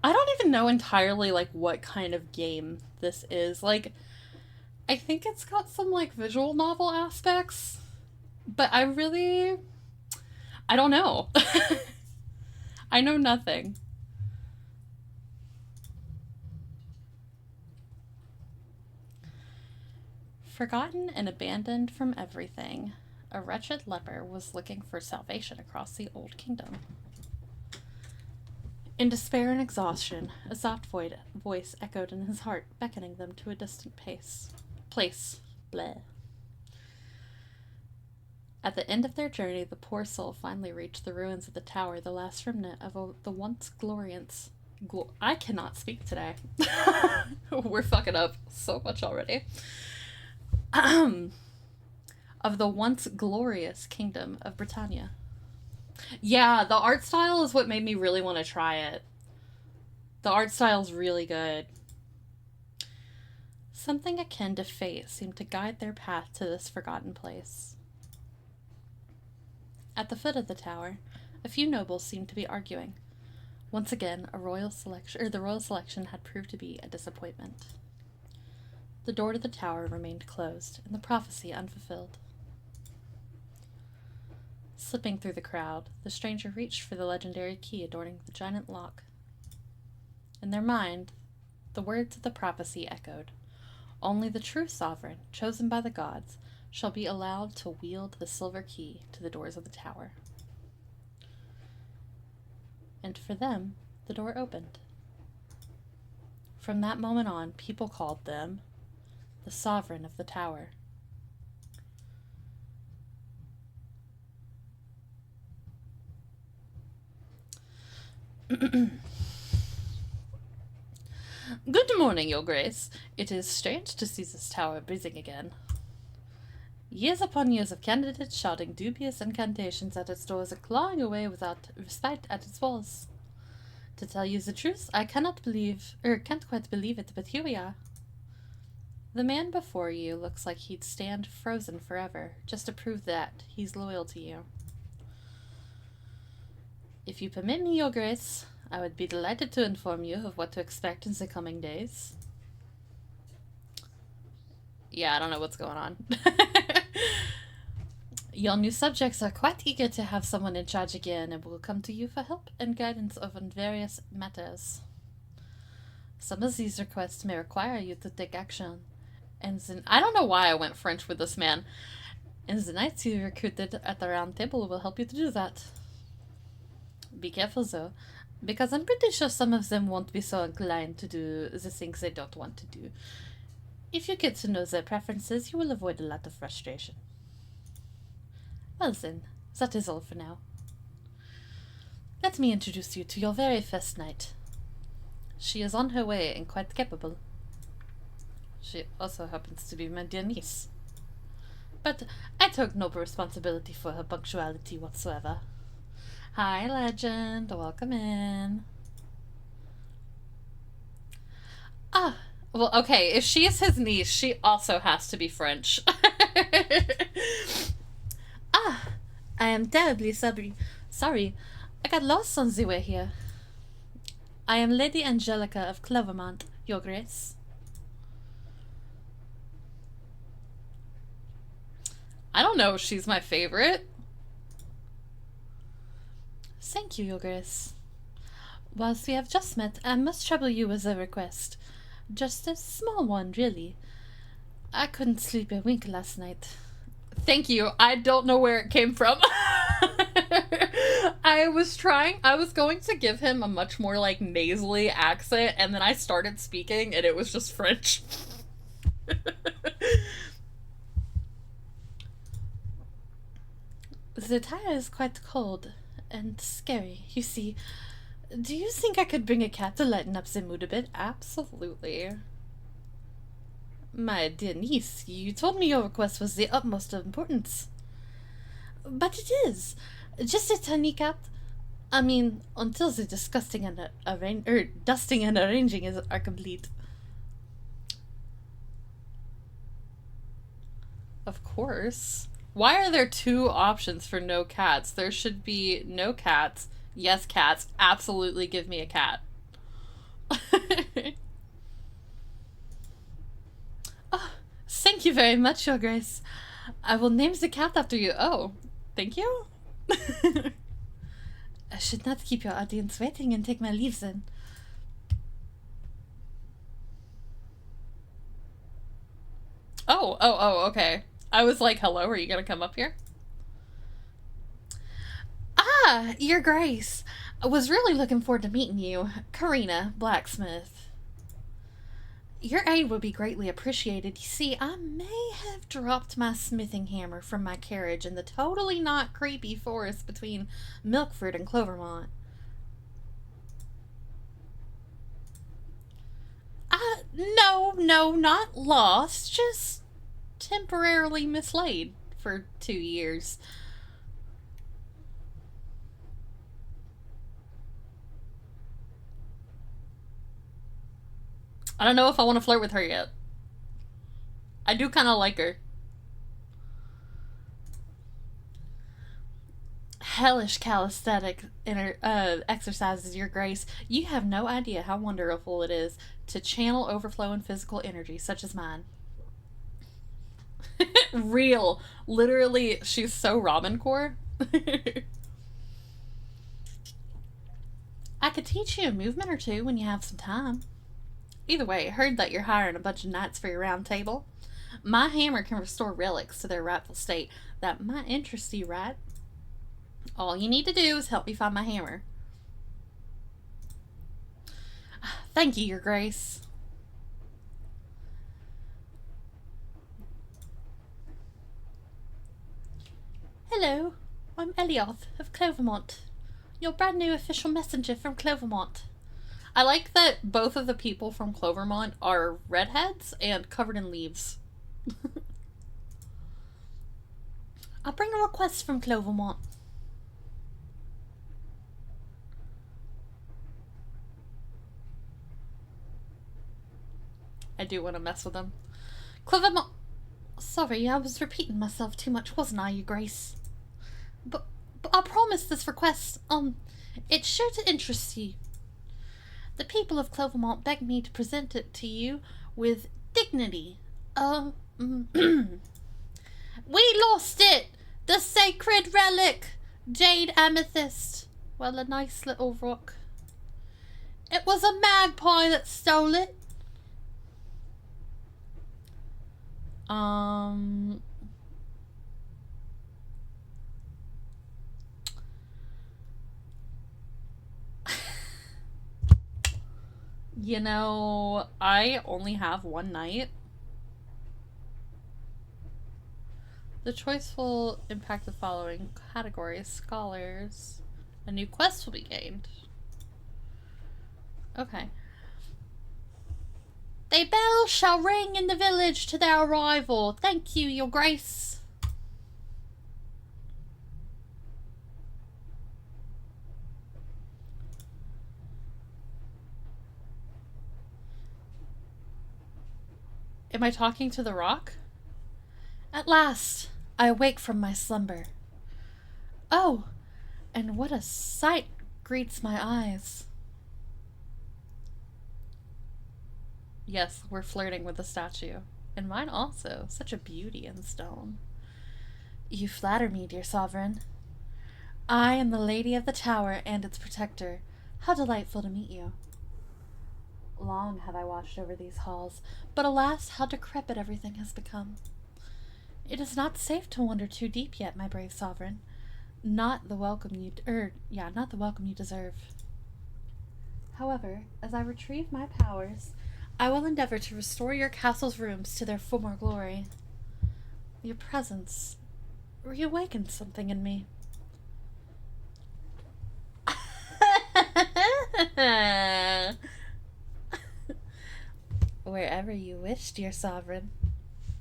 I don't even know entirely like what kind of game this is. Like, I think it's got some like visual novel aspects, but I don't know. I know nothing. Forgotten and abandoned from everything, a wretched leper was looking for salvation across the old kingdom. In despair and exhaustion, a soft voice echoed in his heart, beckoning them to a distant place. Bleh. At the end of their journey, the poor soul finally reached the ruins of the tower, the last remnant of the once glorious. I cannot speak today. We're fucking up so much already. Of the once glorious kingdom of Britannia. Yeah, the art style is what made me really want to try it. The art style is really good. Something akin to fate seemed to guide their path to this forgotten place. At the foot of the tower, a few nobles seemed to be arguing. Once again, the royal selection had proved to be a disappointment. The door to the tower remained closed, and the prophecy unfulfilled. Slipping through the crowd, the stranger reached for the legendary key adorning the giant lock. In their mind, the words of the prophecy echoed. Only the true sovereign, chosen by the gods, shall be allowed to wield the silver key to the doors of the tower. And for them, the door opened. From that moment on, people called them the sovereign of the tower. Good morning, Your Grace. It is strange to see this tower busy again. Years upon years of candidates shouting dubious incantations at its doors and clawing away without respite at its walls. To tell you the truth, I can't quite believe it, but here we are. The man before you looks like he'd stand frozen forever, just to prove that he's loyal to you. If you permit me, Your Grace, I would be delighted to inform you of what to expect in the coming days. Yeah, I don't know what's going on. Your new subjects are quite eager to have someone in charge again and will come to you for help and guidance over various matters. Some of these requests may require you to take action. And then, I don't know why I went French with this man. And the knights you recruited at the round table will help you to do that. Be careful though, because I'm pretty sure some of them won't be so inclined to do the things they don't want to do. If you get to know their preferences, you will avoid a lot of frustration. Well then, that is all for now. Let me introduce you to your very first knight. She is on her way and quite capable. She also happens to be my dear niece. But I took no responsibility for her punctuality whatsoever. Hi, legend. Welcome in. Ah, well, okay. If she is his niece, she also has to be French. Ah, I am terribly sorry. I got lost on the way here. I am Lady Angelica of Clevermont, Your Grace. I don't know if she's my favorite. Thank you, Your Grace. Whilst we have just met, I must trouble you with a request. Just a small one, really. I couldn't sleep a wink last night. Thank you. I don't know where it came from. I was going to give him a much more like nasally accent, and then I started speaking and it was just French. The tire is quite cold and scary, you see. Do you think I could bring a cat to lighten up the mood a bit? Absolutely. My dear niece, you told me your request was the utmost of importance. But it is. Just a tiny cat. I mean, until the disgusting and dusting and arranging are complete. Of course. Why are there two options for no cats? There should be no cats. Yes, cats. Absolutely give me a cat. Oh, thank you very much, Your Grace. I will name the cat after you. Oh, thank you. I should not keep your audience waiting and take my leave then. Oh, okay. I was like, hello, are you gonna come up here? Ah, Your Grace. I was really looking forward to meeting you. Karina, blacksmith. Your aid would be greatly appreciated. You see, I may have dropped my smithing hammer from my carriage in the totally not creepy forest between Milkford and Clovermont. No, not lost. Just temporarily mislaid for 2 years. I don't know if I want to flirt with her yet. I do kind of like her. Hellish calisthenic exercises, Your Grace. You have no idea how wonderful it is to channel overflowing physical energy such as mine. Real. Literally, she's so Ramen Core. I could teach you a movement or two when you have some time. Either way, I heard that you're hiring a bunch of knights for your round table. My hammer can restore relics to their rightful state. That might interest you, right? All you need to do is help me find my hammer. Thank you, Your Grace. Hello, I'm Elioth of Clovermont, your brand new official messenger from Clovermont. I like that both of the people from Clovermont are redheads and covered in leaves. I'll bring a request from Clovermont. I do want to mess with them. Clovermont... Sorry, I was repeating myself too much, wasn't I, Your Grace? But I promise this request, it's sure to interest you. The people of Clovermont begged me to present it to you with dignity. We lost it! The sacred relic! Jade amethyst. Well, a nice little rock. It was a magpie that stole it. You know, I only have one night. The choice will impact the following categories. Scholars. A new quest will be gained. Okay. The bell shall ring in the village to their arrival. Thank you, Your Grace. Am I talking to the rock? At last, I awake from my slumber. Oh, and what a sight greets my eyes. Yes, we're flirting with the statue. And mine also. Such a beauty in stone. You flatter me, dear sovereign. I am the lady of the tower and its protector. How delightful to meet you. Long have I watched over these halls, but alas, how decrepit everything has become. It is not safe to wander too deep yet, my brave sovereign. Not the welcome you deserve. However, as I retrieve my powers, I will endeavor to restore your castle's rooms to their former glory. Your presence reawakened something in me. Wherever you wish, dear sovereign.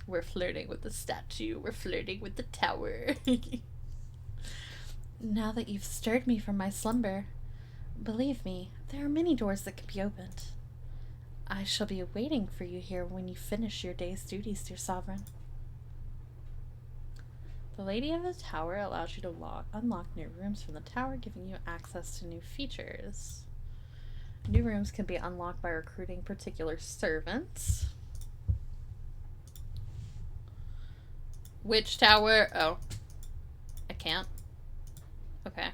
We're flirting with the statue. We're flirting with the tower. Now that you've stirred me from my slumber, believe me, there are many doors that can be opened. I shall be waiting for you here when you finish your day's duties, dear sovereign. The Lady of the Tower allows you to unlock new rooms from the tower, giving you access to new features. New rooms can be unlocked by recruiting particular servants. Which tower? Oh. I can't. Okay.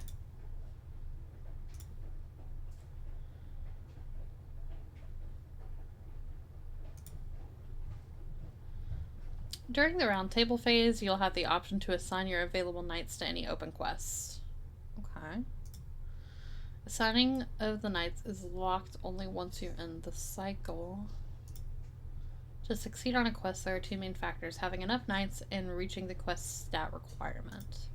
During the round table phase, you'll have the option to assign your available knights to any open quests. Okay. Assigning of the knights is locked only once you end the cycle. To succeed on a quest, there are two main factors: having enough knights and reaching the quest stat requirement.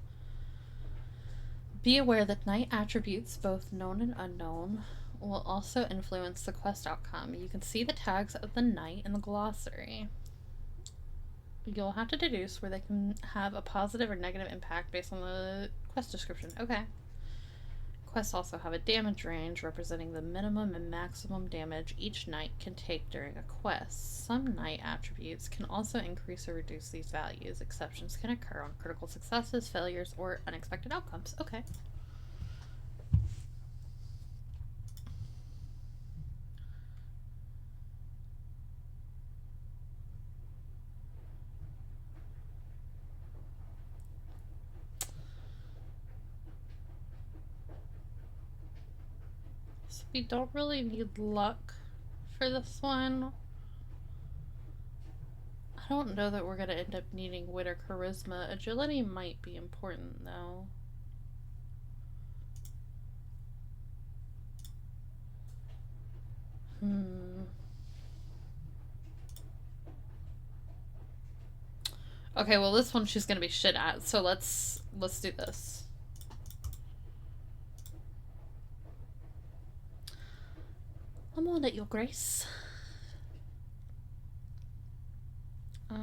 Be aware that knight attributes, both known and unknown, will also influence the quest outcome. You can see the tags of the knight in the glossary. You'll have to deduce where they can have a positive or negative impact based on the quest description. Okay. Quests also have a damage range representing the minimum and maximum damage each knight can take during a quest. Some knight attributes can also increase or reduce these values. Exceptions can occur on critical successes, failures, or unexpected outcomes. Okay. So we don't really need luck for this one. I don't know that we're going to end up needing wit or charisma. Agility might be important, though. Okay, well this one she's gonna be shit at, so let's do this. I'm on it, Your Grace. Oh.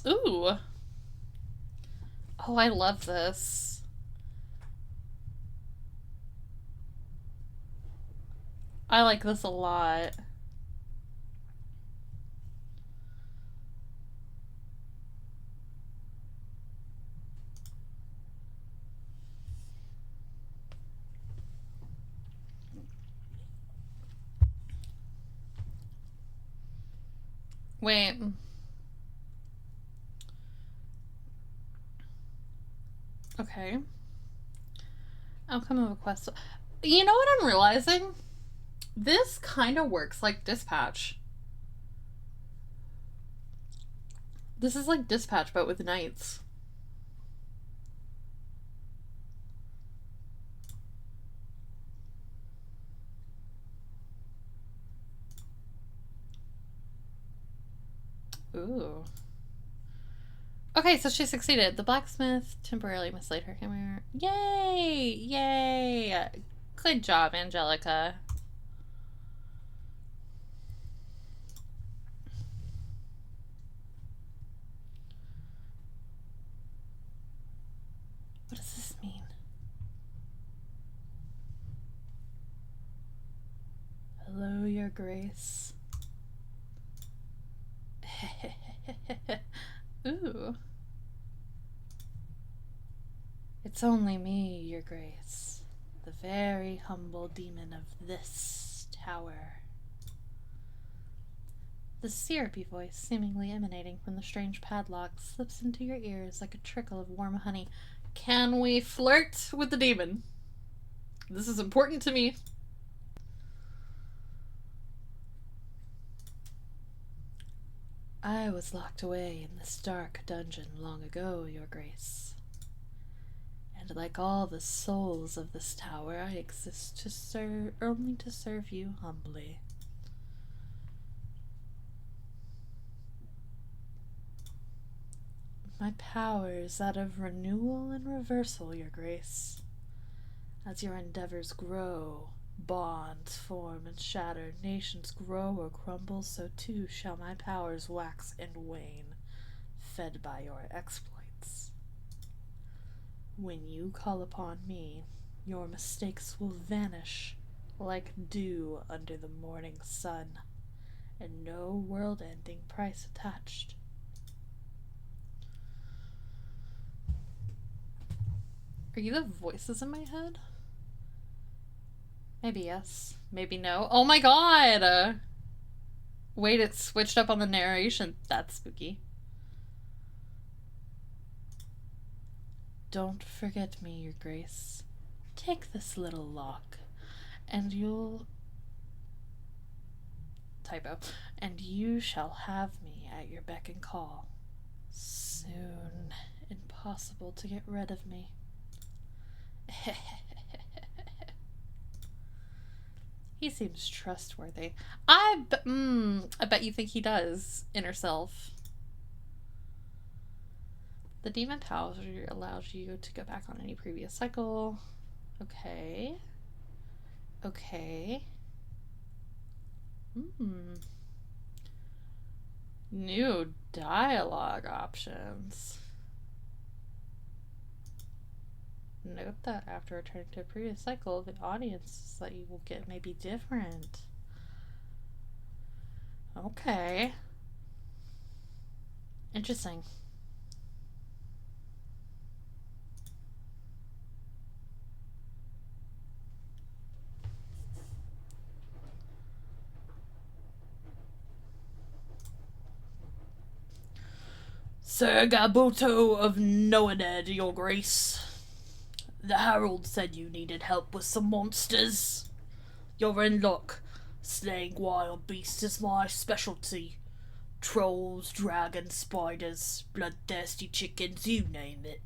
Ooh. Oh, I love this. I like this a lot. Wait. Okay. Outcome of a quest. You know what I'm realizing? This kind of works like dispatch. This is like dispatch, but with knights. Ooh. Okay, so she succeeded. The blacksmith temporarily mislaid her camera. Yay! Yay! Good job, Angelica. What does this mean? Hello, Your Grace. Ooh. It's only me, Your Grace, the very humble demon of this tower. The syrupy voice, seemingly emanating from the strange padlock, slips into your ears like a trickle of warm honey. Can we flirt with the demon? This is important to me. I was locked away in this dark dungeon long ago, Your Grace. And like all the souls of this tower, I exist to only to serve you humbly. My power is that of renewal and reversal, Your Grace. As your endeavors grow, bonds form and shatter, nations grow or crumble, so too shall my powers wax and wane, fed by your exploits. When you call upon me, your mistakes will vanish like dew under the morning sun, and no world-ending price attached. Are you the voices in my head? Maybe yes, maybe no. Oh my god! Wait, it switched up on the narration. That's spooky. Don't forget me, your grace. Take this little lock, and you'll... Typo. And you shall have me at your beck and call. Soon. Impossible to get rid of me. He seems trustworthy. I bet you think he does, inner self. The demon power allows you to go back on any previous cycle. Okay. Okay. New dialogue options. Note that after returning to a previous cycle, the audience that you will get may be different. Okay. Interesting. Sir Gabuto of Noaned, your grace. The herald said you needed help with some monsters. You're in luck. Slaying wild beasts is my specialty. Trolls, dragons, spiders, bloodthirsty chickens, you name it.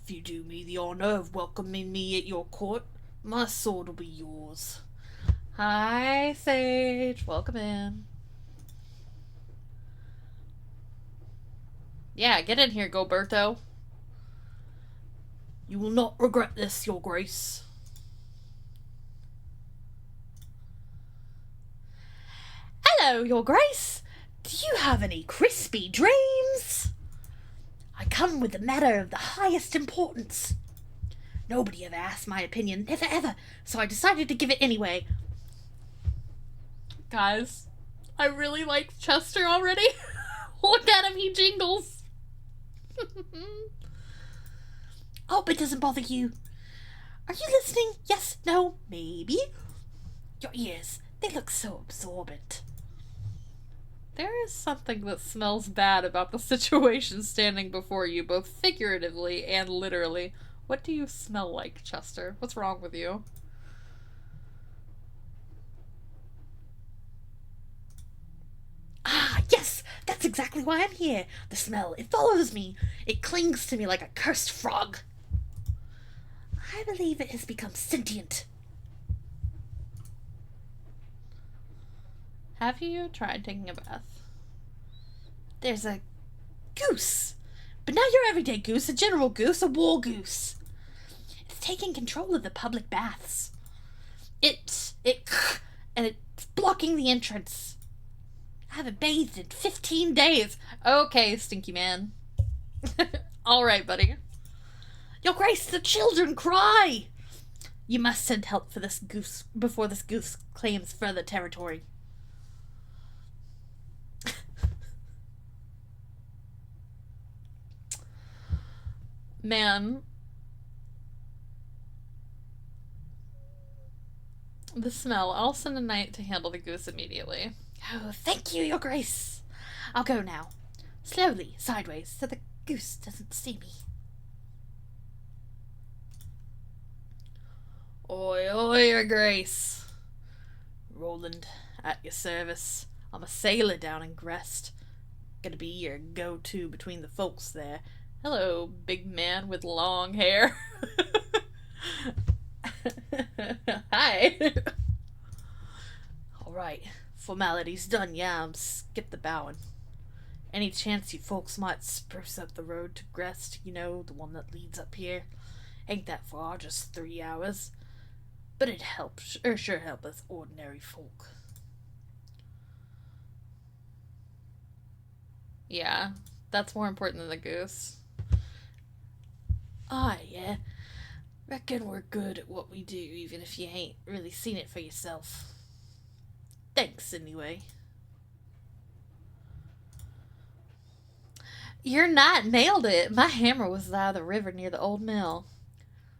If you do me the honour of welcoming me at your court, my sword will be yours. Hi, Sage. Welcome in. Yeah, get in here, Goberto. You will not regret this, your grace. Hello, your grace. Do you have any crispy dreams? I come with a matter of the highest importance. Nobody ever asked my opinion, never ever, so I decided to give it anyway. Guys, I really like Chester already. Look at him, he jingles. Hope it doesn't bother you. Are you listening? Yes, no, maybe? Your ears, they look so absorbent. There is something that smells bad about the situation standing before you, both figuratively and literally. What do you smell like, Chester? What's wrong with you? Ah, yes! That's exactly why I'm here. The smell, it follows me. It clings to me like a cursed frog. I believe it has become sentient. Have you tried taking a bath? There's a goose. But not your everyday goose, a general goose, a war goose. It's taking control of the public baths. And it's blocking the entrance. I haven't bathed in 15 days. Okay, stinky man. Alright, buddy. Your grace, the children cry! You must send help for this goose before this goose claims further territory. Man. The smell. I'll send a knight to handle the goose immediately. Oh, thank you, your grace. I'll go now. Slowly, sideways, so the goose doesn't see me. Oi, oi, your grace. Roland, at your service. I'm a sailor down in Grest. Gonna be your go-to between the folks there. Hello, big man with long hair. Hi. Alright, formalities done, yeah, skip the bowing. Any chance you folks might spruce up the road to Grest, you know, the one that leads up here? Ain't that far, just 3 hours. But it helps, sure help us ordinary folk. Yeah, that's more important than the goose. Ah, yeah. Reckon we're good at what we do, even if you ain't really seen it for yourself. Thanks, anyway. Your knight nailed it. My hammer was out of the river near the old mill.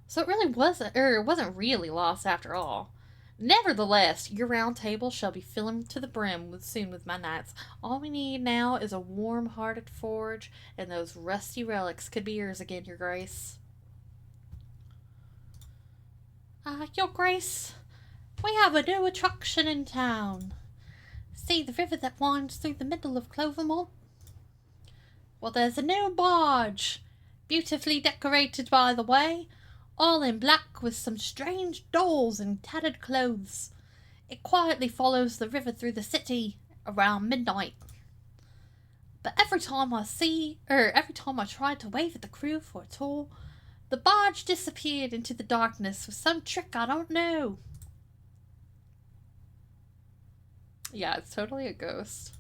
So it really wasn't, it wasn't really lost after all. Nevertheless, your round table shall be filling to the brim soon with my knights. All we need now is a warm-hearted forge, and those rusty relics could be yours again, your grace. Your grace, we have a new attraction in town. See the river that winds through the middle of Clovermont? Well, there's a new barge, beautifully decorated by the way, all in black with some strange dolls in tattered clothes. It quietly follows the river through the city around midnight. But every time I tried to wave at the crew for a tour, the barge disappeared into the darkness with some trick I don't know. Yeah, it's totally a ghost.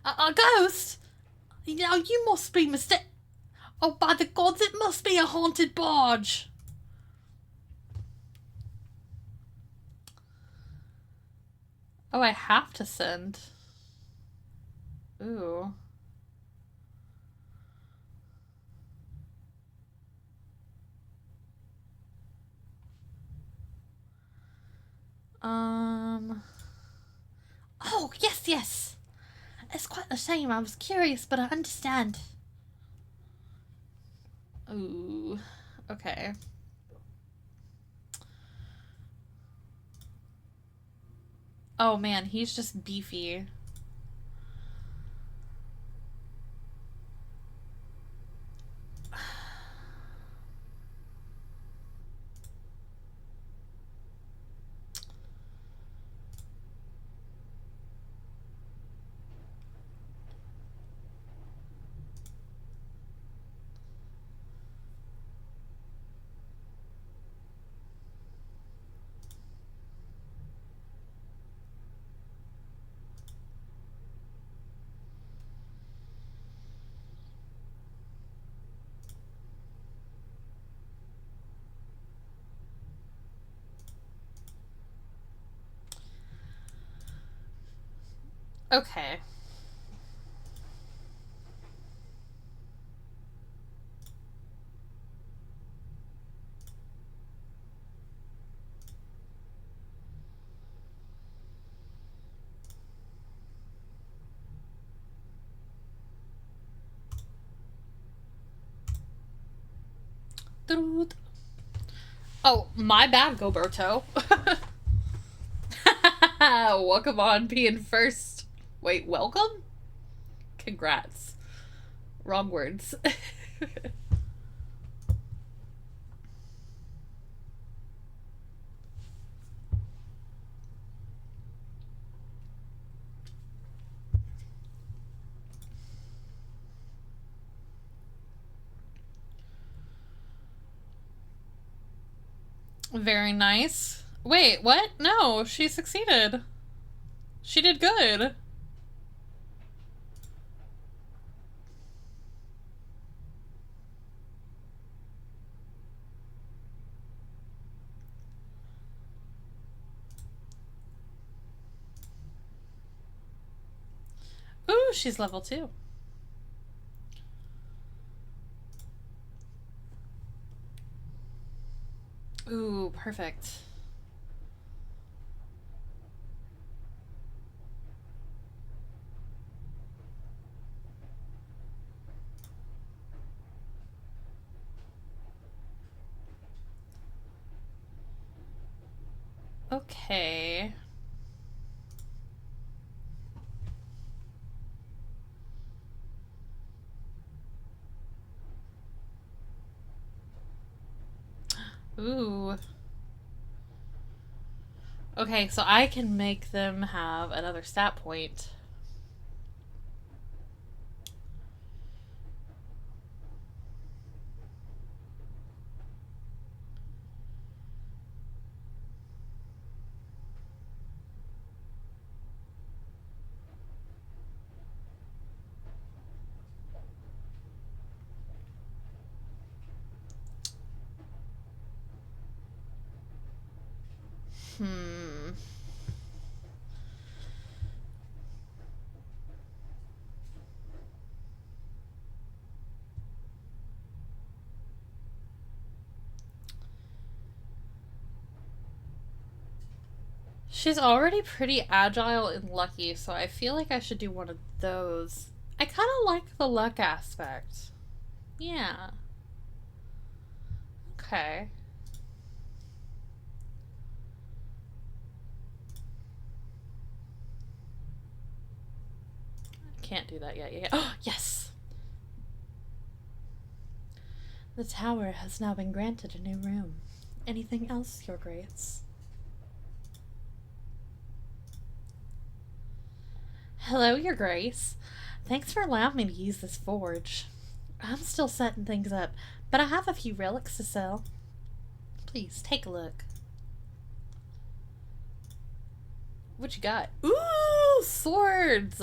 A ghost? You must be mistaken. Oh, by the gods, it must be a haunted barge. Oh, I have to send. Ooh. Oh, yes. It's quite a shame. I was curious, but I understand. Ooh. Okay. Oh man, he's just beefy. Okay. Oh, my bad, Goberto. Welcome on being first. Wait, welcome? Congrats. Wrong words. Very nice. Wait, what? No, she succeeded. She did good. Ooh, she's level 2. Ooh, perfect. Okay. Ooh. Okay, so I can make them have another stat point. She's already pretty agile and lucky, so I feel like I should do one of those. I kind of like the luck aspect. Yeah. Okay. I can't do that yet. Yeah. Oh, yes! The tower has now been granted a new room. Anything else, Your Grace? Hello, Your Grace. Thanks for allowing me to use this forge. I'm still setting things up, but I have a few relics to sell. Please, take a look. What you got? Ooh, swords!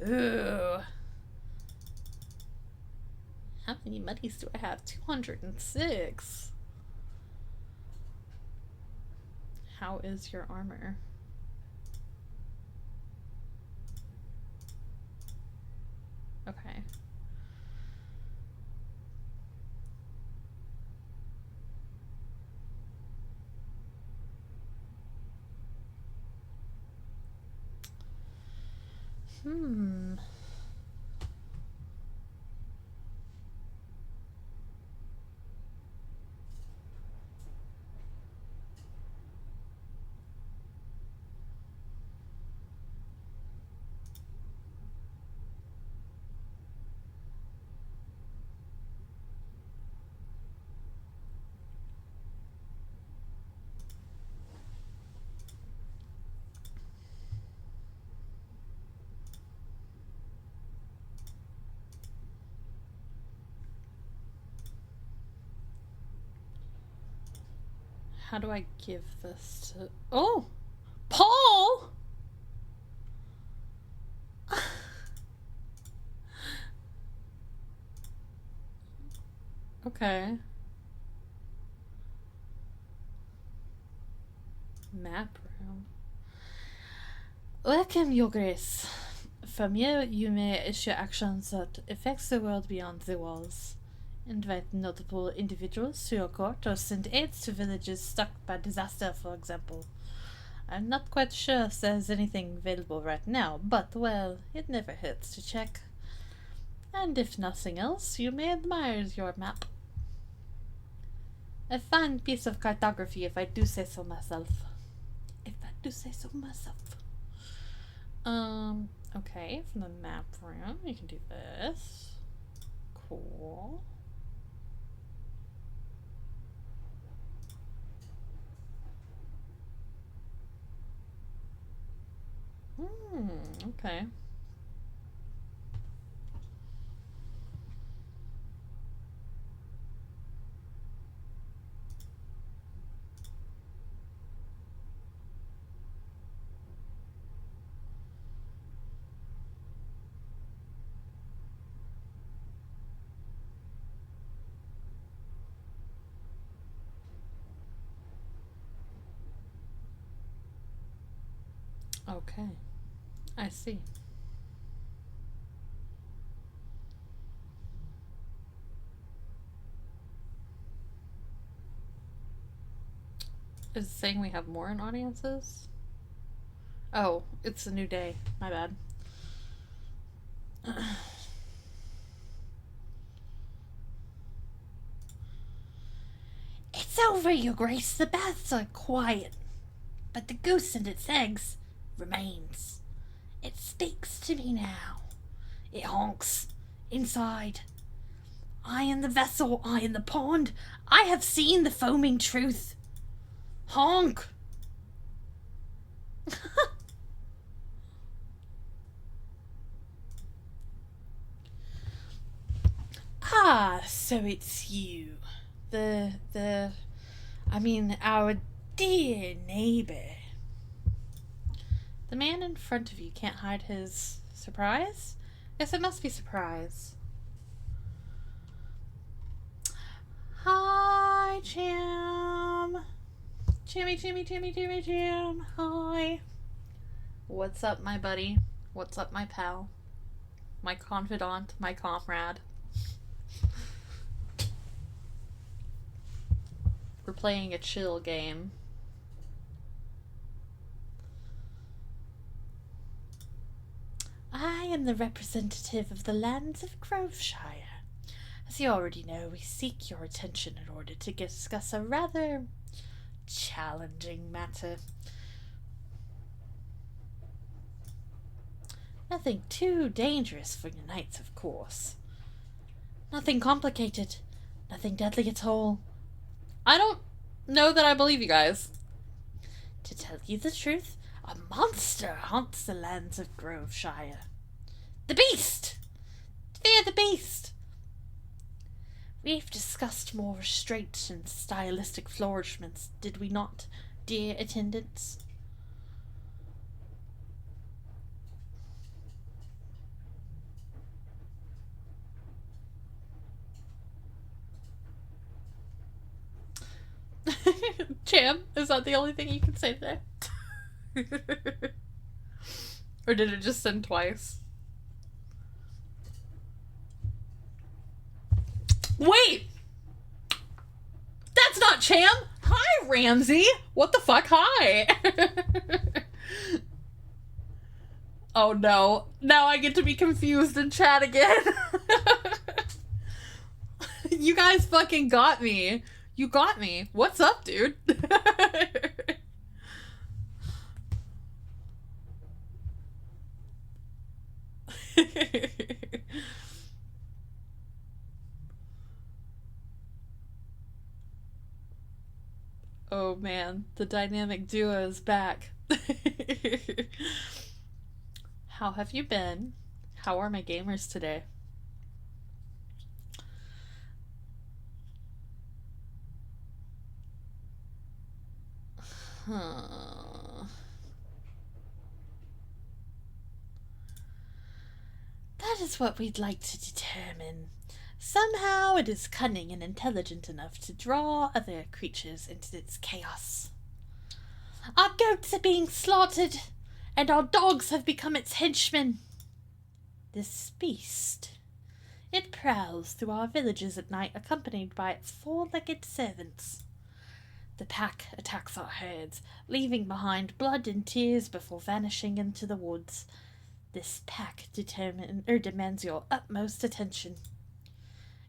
Ooh. How many monies do I have? 206. How is your armor? Okay. How do I give this to... Oh! Paul! Okay. Map room. Welcome, Your Grace. From here, you may issue actions that affects the world beyond the walls. Invite notable individuals to your court or send aids to villages struck by disaster, for example. I'm not quite sure if there's anything available right now, but, well, it never hurts to check. And if nothing else, you may admire your map. A fine piece of cartography, if I do say so myself. Okay, from the map room, you can do this. Cool. Okay. Okay. I see. Is it saying we have more in audiences? Oh, it's a new day. My bad. It's over, Your Grace. The baths are quiet. But the goose and its eggs remains. It speaks to me now. It honks. Inside. I am the vessel. I am the pond. I have seen the foaming truth. Honk! Ah, so it's you. Our dear neighbor. The man in front of you can't hide his surprise? Yes, it must be surprise. Hi, Jim. Jam. Hi. What's up, my buddy? What's up, my pal? My confidant, my comrade. We're playing a chill game. I am the representative of the lands of Groveshire. As you already know, we seek your attention in order to discuss a rather challenging matter. Nothing too dangerous for your knights, of course. Nothing complicated. Nothing deadly at all. I don't know that I believe you guys. To tell you the truth, a monster haunts the lands of Groveshire. The Beast! Fear the Beast! We've discussed more restraint and stylistic flourishments, did we not, dear attendants? Cham, is that the only thing you can say today? Or did it just send twice? Wait! That's not Cham! Hi, Ramsey! What the fuck? Hi! Oh no. Now I get to be confused in chat again. You guys fucking got me. You got me. What's up, dude? Oh man, the dynamic duo is back. How have you been? How are my gamers today? That is what we'd like to determine. Somehow it is cunning and intelligent enough to draw other creatures into its chaos. Our goats are being slaughtered, and our dogs have become its henchmen. This beast, it prowls through our villages at night, accompanied by its four-legged servants. The pack attacks our herds, leaving behind blood and tears before vanishing into the woods. This pack demands your utmost attention.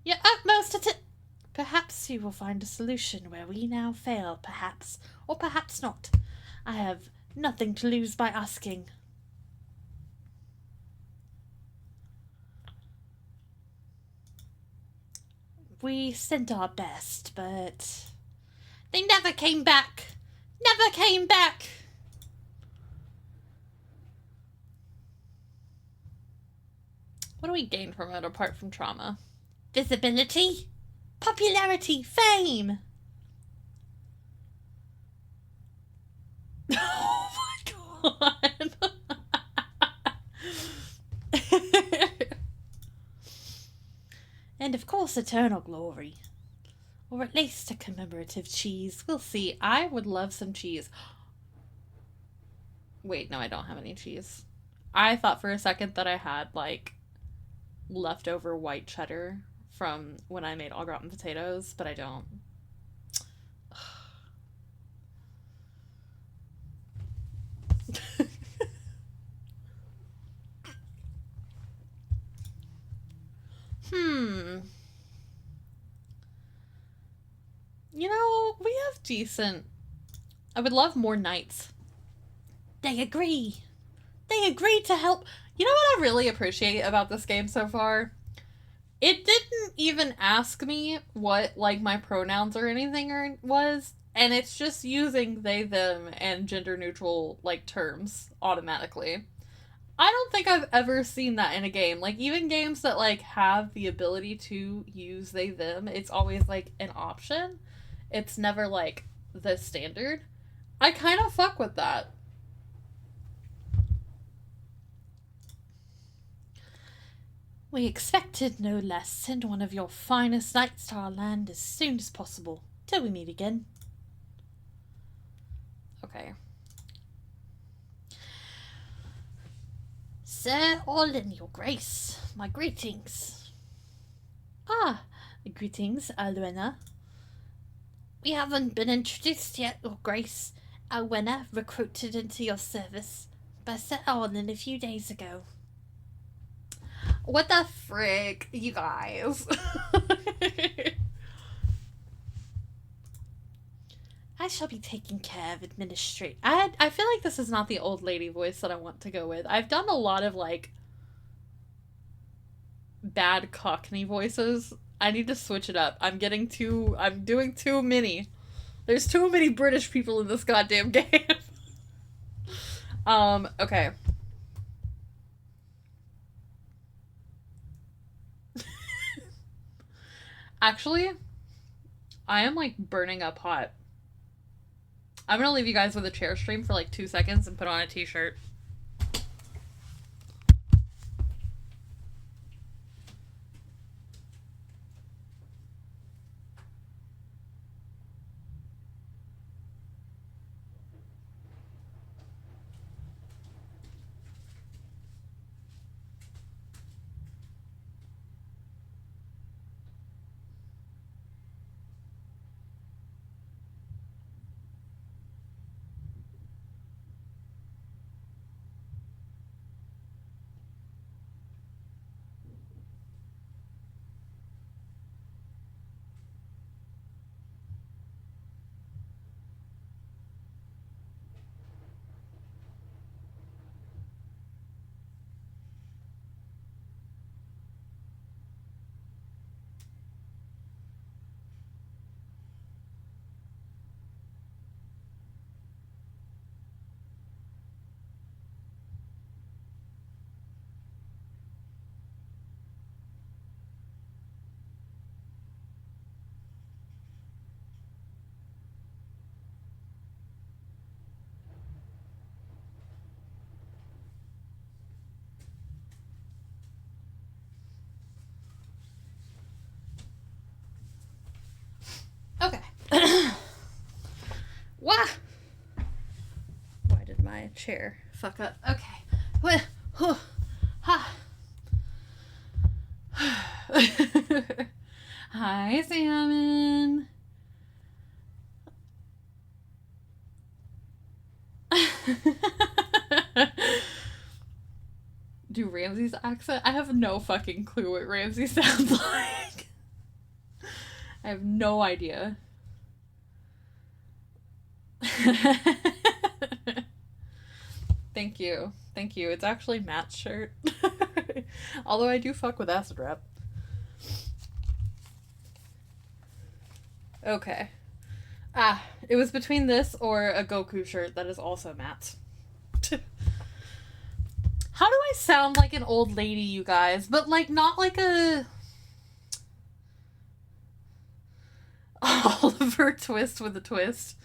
Your utmost attention! Perhaps you will find a solution where we now fail, perhaps, or perhaps not. I have nothing to lose by asking. We sent our best, but they never came back. Never came back. What do we gain from it apart from trauma? Visibility, popularity, fame. Oh my god. And of course, eternal glory. Or at least a commemorative cheese. We'll see. I would love some cheese. Wait, no, I don't have any cheese. I thought for a second that I had, like, leftover white cheddar from when I made au gratin potatoes, but I don't. You know, we have decent... I would love more knights. They agree. They agreed to help. You know what I really appreciate about this game so far? It didn't even ask me what, like, my pronouns or anything was, and it's just using they, them, and gender-neutral, like, terms automatically. I don't think I've ever seen that in a game. Like, even games that, like, have the ability to use they, them, it's always, like, an option. It's never, like, the standard. I kind of fuck with that. We expected no less. Send one of your finest knights to our land as soon as possible, till we meet again. Okay. Sir Orlin, your grace, my greetings. Ah, greetings, Alwena. We haven't been introduced yet, your grace. Alwena recruited into your service by Sir Orlin a few days ago. What the frick, you guys? I shall be taking care of administrate. I feel like this is not the old lady voice that I want to go with. I've done a lot of, like, bad Cockney voices. I need to switch it up. I'm doing too many. There's too many British people in this goddamn game. Okay. Actually, I am, like, burning up hot. I'm gonna leave you guys with a chair stream for, like, 2 seconds and put on a t-shirt. Okay. Wah! Why did my chair fuck up? Okay. Hi, Salmon. Do Ramsey's accent? I have no fucking clue what Ramsey sounds like. I have no idea. Thank you. Thank you. It's actually Matt's shirt. Although I do fuck with acid rap. Okay. Ah, it was between this or a Goku shirt that is also Matt's. How do I sound like an old lady, you guys? But, like, not like a Oliver Twist with a twist.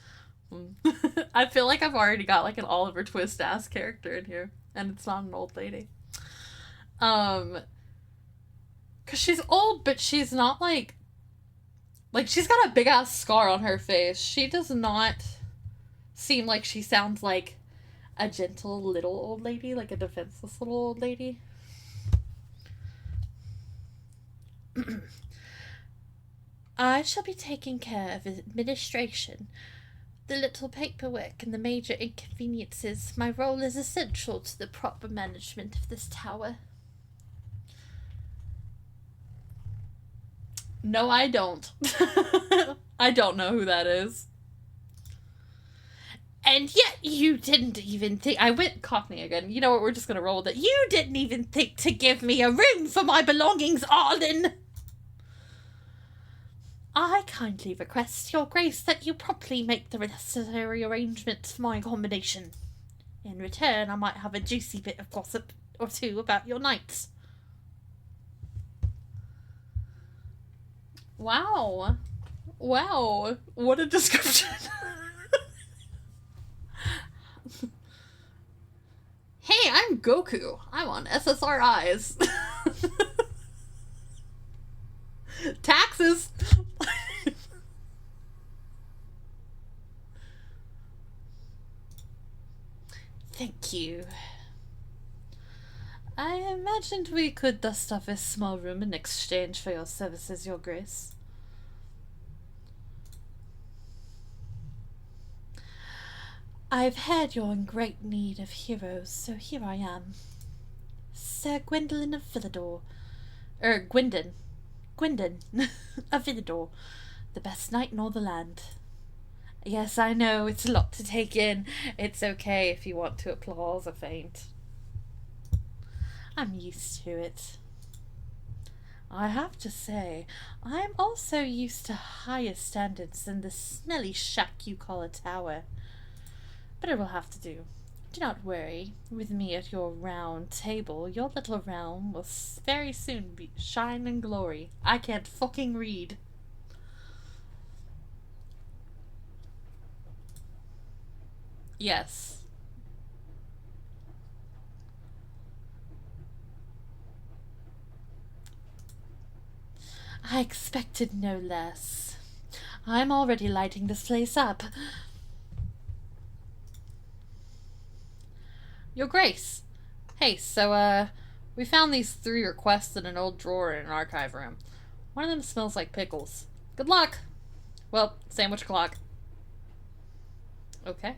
I feel like I've already got, like, an Oliver Twist-ass character in here. And it's not an old lady. Because she's old, but she's not, like, she's got a big-ass scar on her face. She does not seem like she sounds like a gentle little old lady, like a defenseless little old lady. I shall be taking care of administration, the little paperwork and the major inconveniences. My role is essential to the proper management of this tower. No, I don't. I don't know who that is. And yet you didn't even think... I went Cockney again. You know what? We're just going to roll with it. You didn't even think to give me a room for my belongings, Arlen. I kindly request, Your Grace, that you promptly make the necessary arrangements for my accommodation. In return, I might have a juicy bit of gossip or two about your nights. Wow. Wow. What a description. Hey, I'm Goku. I'm on SSRIs. Taxes. you. I imagined we could dust off a small room in exchange for your services, Your Grace. I've heard you're in great need of heroes, so here I am. Sir Gwyndolin of Philidor. Gwendon of Philidor, the best knight in all the land. Yes, I know, it's a lot to take in. It's okay if you want to applause or faint. I'm used to it. I have to say, I'm also used to higher standards than the smelly shack you call a tower. But it will have to do. Do not worry. With me at your round table, your little realm will very soon shine in glory. I can't fucking read. Yes. I expected no less. I'm already lighting this place up. Your Grace. Hey, so, we found these 3 requests in an old drawer in an archive room. One of them smells like pickles. Good luck! Well, sandwich clock. Okay.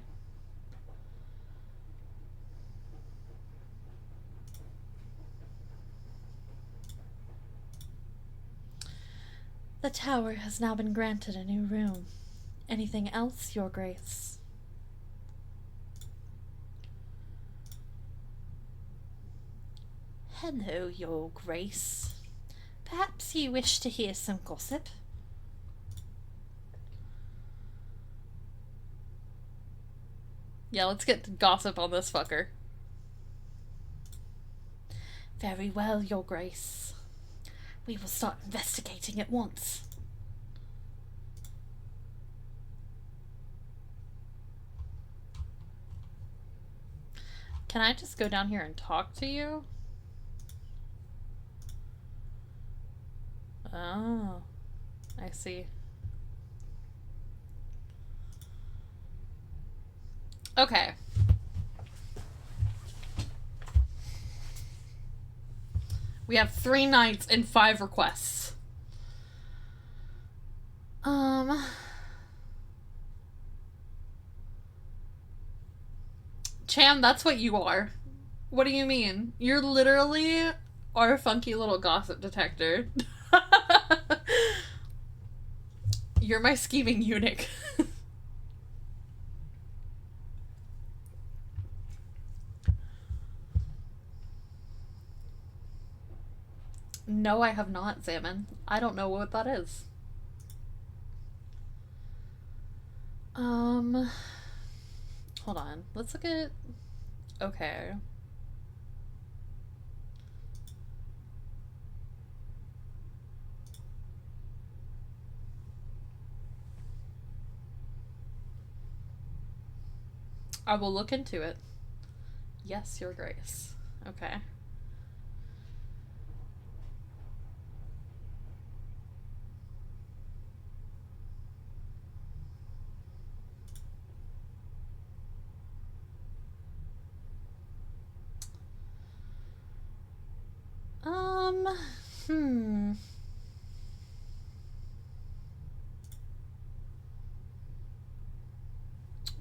The tower has now been granted a new room. Anything else, Your Grace? Hello, Your Grace. Perhaps you wish to hear some gossip? Yeah, let's get to gossip on this fucker. Very well, Your Grace. We will start investigating at once. Can I just go down here and talk to you? Oh, I see. Okay. We have 3 knights and 5 requests. Chan, that's what you are. What do you mean? You're literally our funky little gossip detector. You're my scheming eunuch. No, I have not, Salmon. I don't know what that is. Hold on. Let's look at... Okay. I will look into it. Yes, Your Grace. Okay.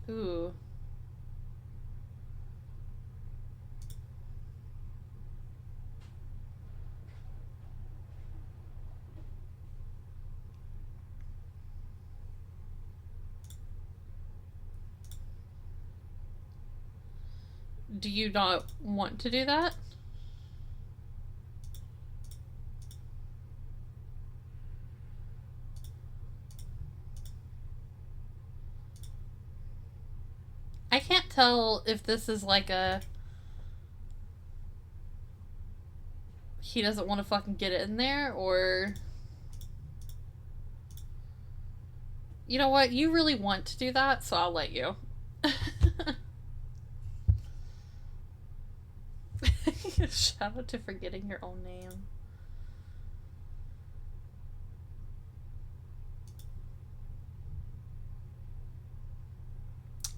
Ooh. Do you not want to do that? I can't tell if this is like a... He doesn't want to fucking get it in there, or... You know what? You really want to do that, so I'll let you. Shout out to forgetting your own name.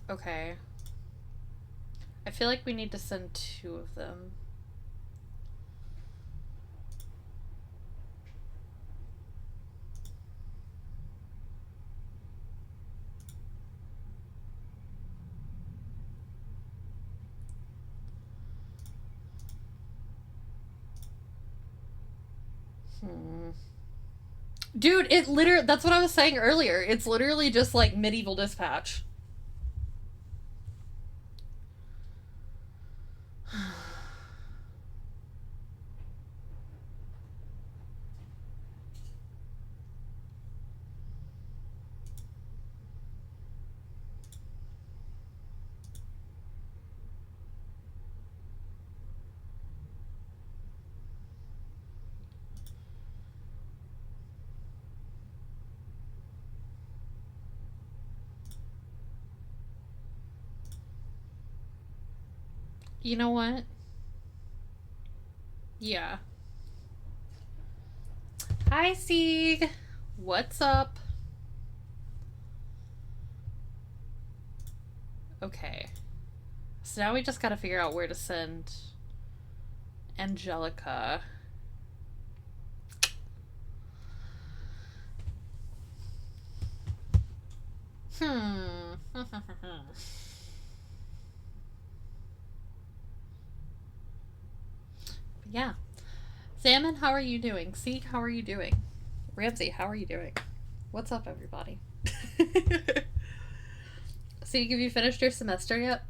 Okay. I feel like we need to send 2 of them. Dude, it literally, that's what I was saying earlier. It's literally just like medieval dispatch. You know what? Yeah. Hi, Sieg. What's up? Okay. So now we just gotta figure out where to send Angelica. Yeah. Salmon, how are you doing? Sieg, how are you doing? Ramsey, how are you doing? What's up, everybody? Sieg, have you finished your semester yet?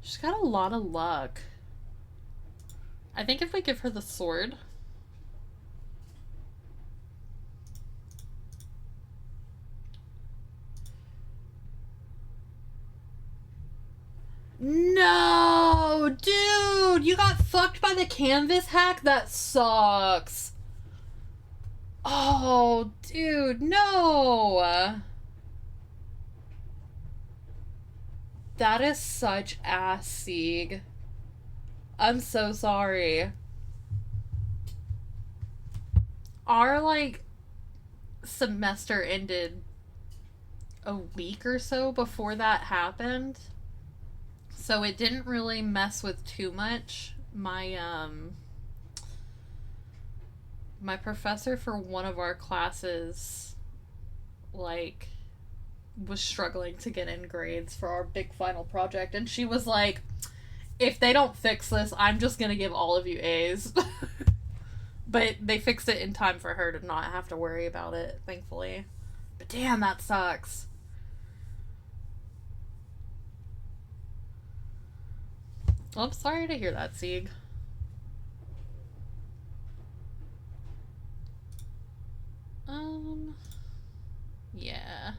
She's got a lot of luck. I think if we give her the sword. No, dude, you got fucked by the canvas hack? That sucks. Oh, dude, no. That is such ass, Sieg. I'm so sorry. Our, like, semester ended a week or so before that happened. So it didn't really mess with too much. My professor for one of our classes, like, was struggling to get in grades for our big final project, and she was like, if they don't fix this, I'm just gonna give all of you A's. But they fixed it in time for her to not have to worry about it, thankfully. But damn, that sucks. Well, I'm sorry to hear that, Sieg. Yeah.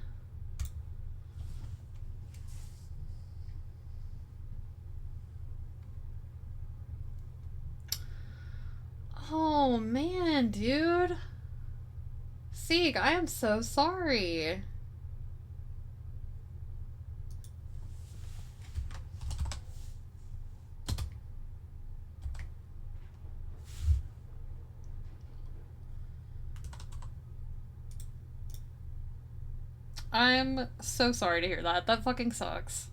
Oh, man, dude. Sieg, I am so sorry. I'm so sorry to hear that. That fucking sucks.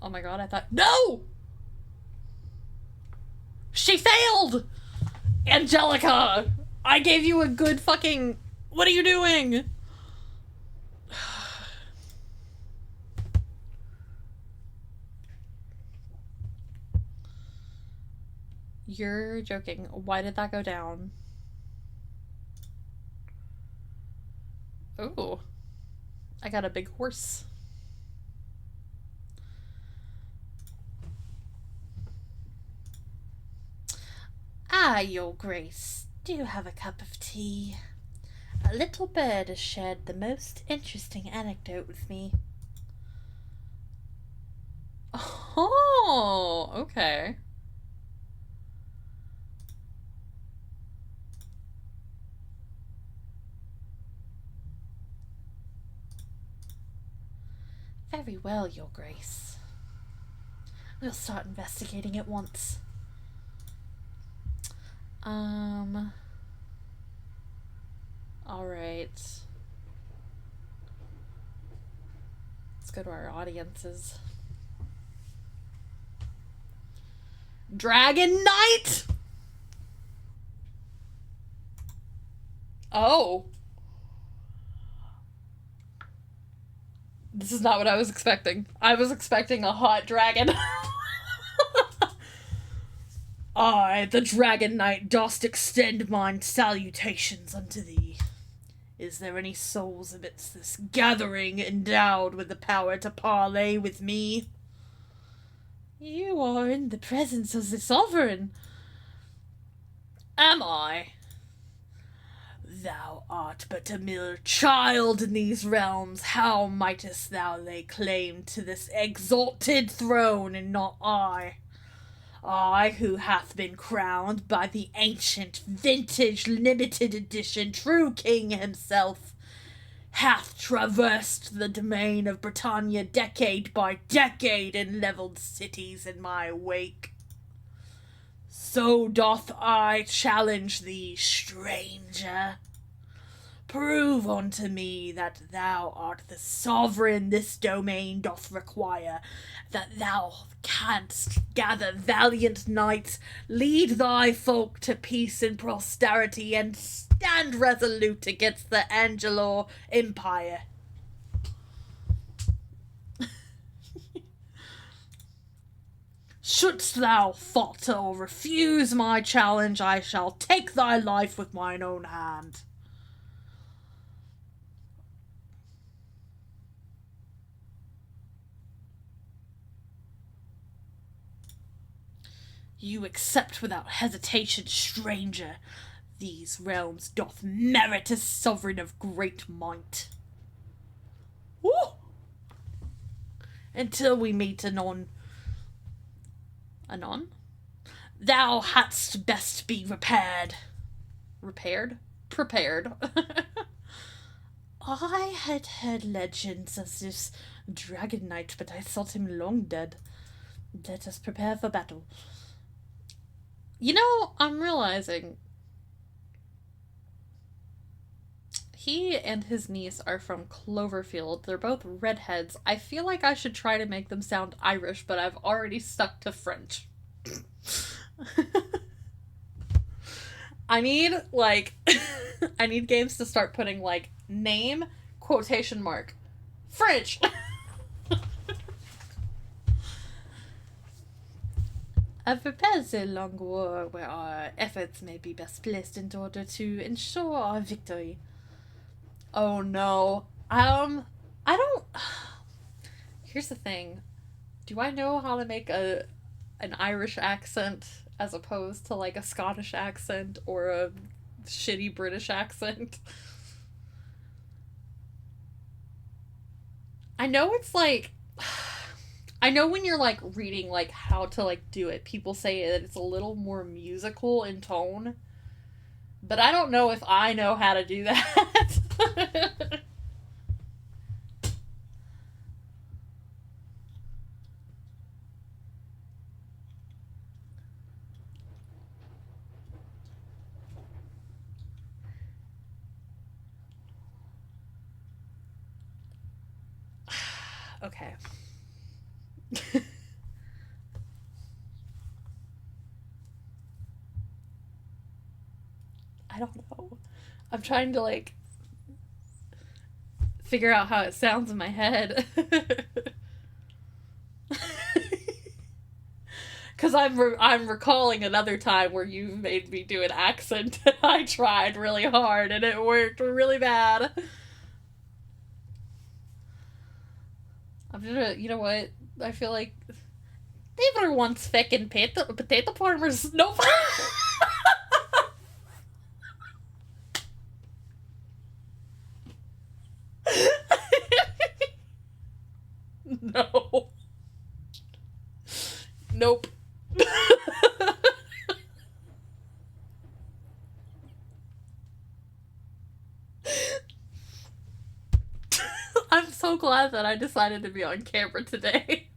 Oh my god, I thought— No! She failed! Angelica! I gave you a good fucking— What are you doing? You're joking. Why did that go down? Oh. I got a big horse. Ah, your grace. Do have a cup of tea. A little bird has shared the most interesting anecdote with me. Oh, okay. Very well, Your Grace. We'll start investigating at once. Alright. Let's go to our audiences. Dragon Knight! Oh. This is not what I was expecting. I was expecting a hot dragon. I, the Dragon Knight, dost extend mine salutations unto thee. Is there any souls amidst this gathering endowed with the power to parley with me? You are in the presence of the sovereign. Am I? Thou art but a mere child in these realms. How mightest thou lay claim to this exalted throne, and not I? I, who hath been crowned by the ancient, vintage, limited edition true king himself, hath traversed the domain of Britannia decade by decade and levelled cities in my wake. So doth I challenge thee, stranger. Prove unto me that thou art the sovereign this domain doth require, that thou canst gather valiant knights, lead thy folk to peace and prosperity, and stand resolute against the Angelo Empire. Shouldst thou falter or refuse my challenge, I shall take thy life with mine own hand. You accept without hesitation, stranger. These realms doth merit a sovereign of great might. Woo! Until we meet anon. Anon? Thou hadst best be repaired. Repaired? Prepared. I had heard legends of this Dragon Knight, but I thought him long dead. Let us prepare for battle. You know, I'm realizing he and his niece are from Cloverfield. They're both redheads. I feel like I should try to make them sound Irish, but I've already stuck to French. I need, like, I need games to start putting, like, name, quotation mark, French. I propose a long war where our efforts may be best placed in order to ensure our victory. Oh no. I don't... Here's the thing. Do I know how to make an Irish accent as opposed to like a Scottish accent or a shitty British accent? I know it's like... I know when you're, like, reading, like, how to, like, do it, people say that it's a little more musical in tone. But I don't know if I know how to do that. Okay. I don't know. I'm trying to, like, figure out how it sounds in my head. Because I'm recalling another time where you made me do an accent and I tried really hard and it worked really bad. I'm gonna, you know what? I feel like they were once feckin' potato farmers. Nope. No. Nope. I'm so glad that I decided to be on camera today.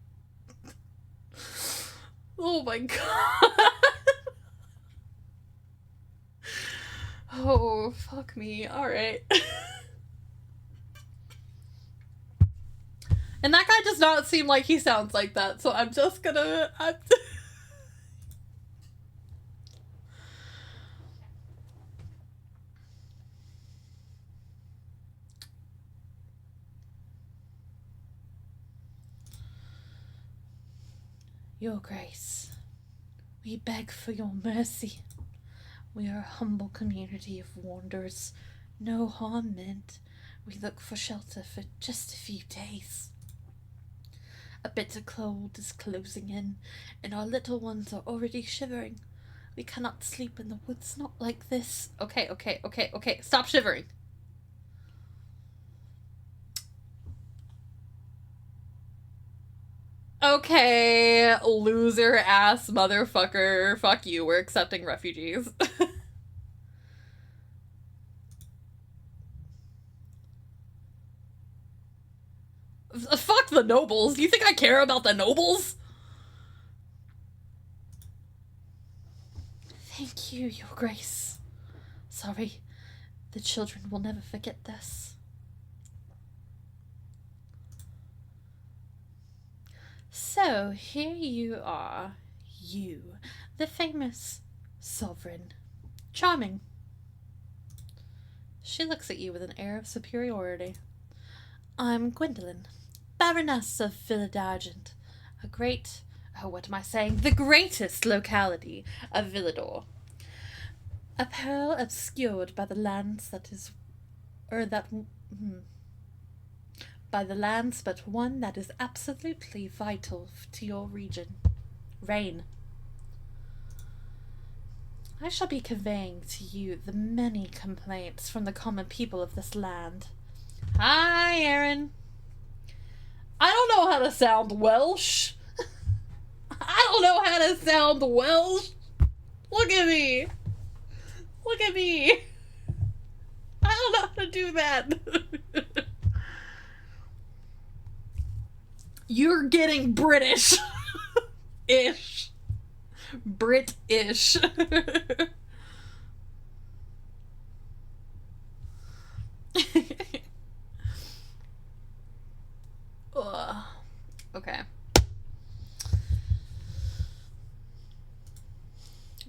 Oh my god. Oh, fuck me. Alright. And that guy does not seem like he sounds like that, so I'm just gonna... Your Grace, we beg for your mercy. We are a humble community of wanderers, no harm meant. We look for shelter for just a few days. A bitter cold is closing in, and our little ones are already shivering. We cannot sleep in the woods, not like this. Okay, stop shivering. Okay, loser ass motherfucker. Fuck you, we're accepting refugees. Fuck the nobles. Do you think I care about the nobles? Thank you, Your Grace. Sorry, the children will never forget this. So, here you are. You, the famous sovereign. Charming. She looks at you with an air of superiority. I'm Gwendolyn, Baroness of Villadagent, a great... oh, what am I saying? The greatest locality of Villador. A pearl obscured by the lands that is... by the lands but one that is absolutely vital to your region. Rain. I shall be conveying to you the many complaints from the common people of this land. Hi, Aaron. I don't know how to sound Welsh. I don't know how to sound Welsh. Look at me. Look at me. I don't know how to do that. You're getting British. Ish. Brit-ish. Okay.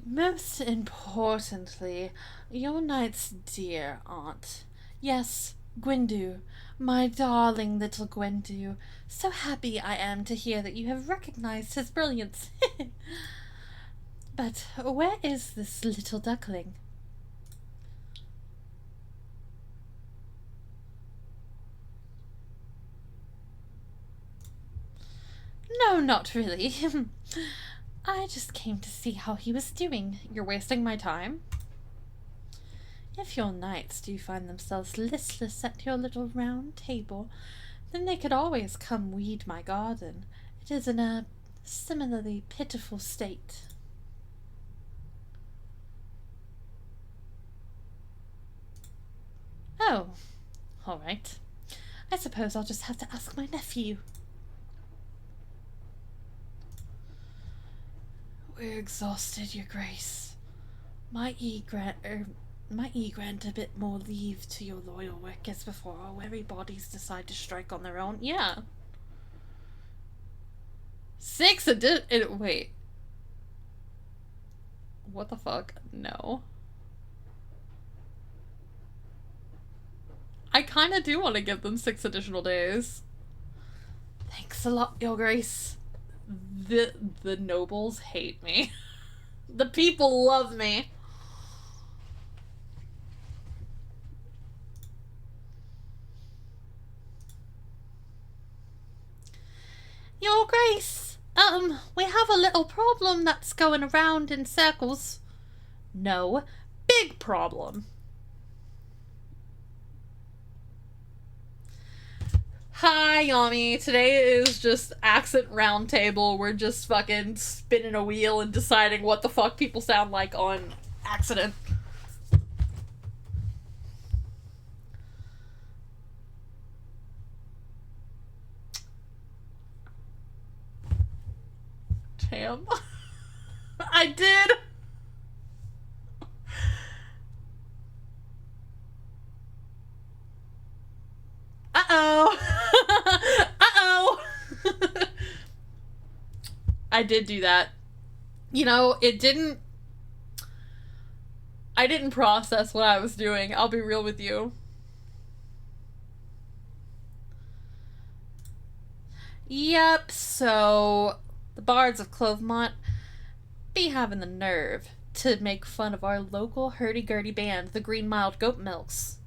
Most importantly, your knight's dear aunt. Yes, Gwendu, my darling little Gwendu. So happy I am to hear that you have recognized his brilliance. But where is this little duckling? No, not really. I just came to see how he was doing. You're wasting my time. If your knights do find themselves listless at your little round table, then they could always come weed my garden. It is in a similarly pitiful state. Oh, all right. I suppose I'll just have to ask my nephew. We're exhausted, Your Grace. Might ye grant a bit more leave to your loyal workers before our weary bodies decide to strike on their own? Yeah. 6 wait. What the fuck? No. I kinda do want to give them 6 additional days. Thanks a lot, Your Grace. The nobles hate me. The people love me. Your Grace, we have a little problem that's going around in circles. No, big problem. Hi, Yami. Today is just accent roundtable. We're just fucking spinning a wheel and deciding what the fuck people sound like on accident. ham. I did. Uh-oh. Uh-oh. I did do that. You know, I didn't process what I was doing. I'll be real with you. Yep, so the bards of Clovemont be having the nerve to make fun of our local hurdy-gurdy band, the Green Mild Goat Milks.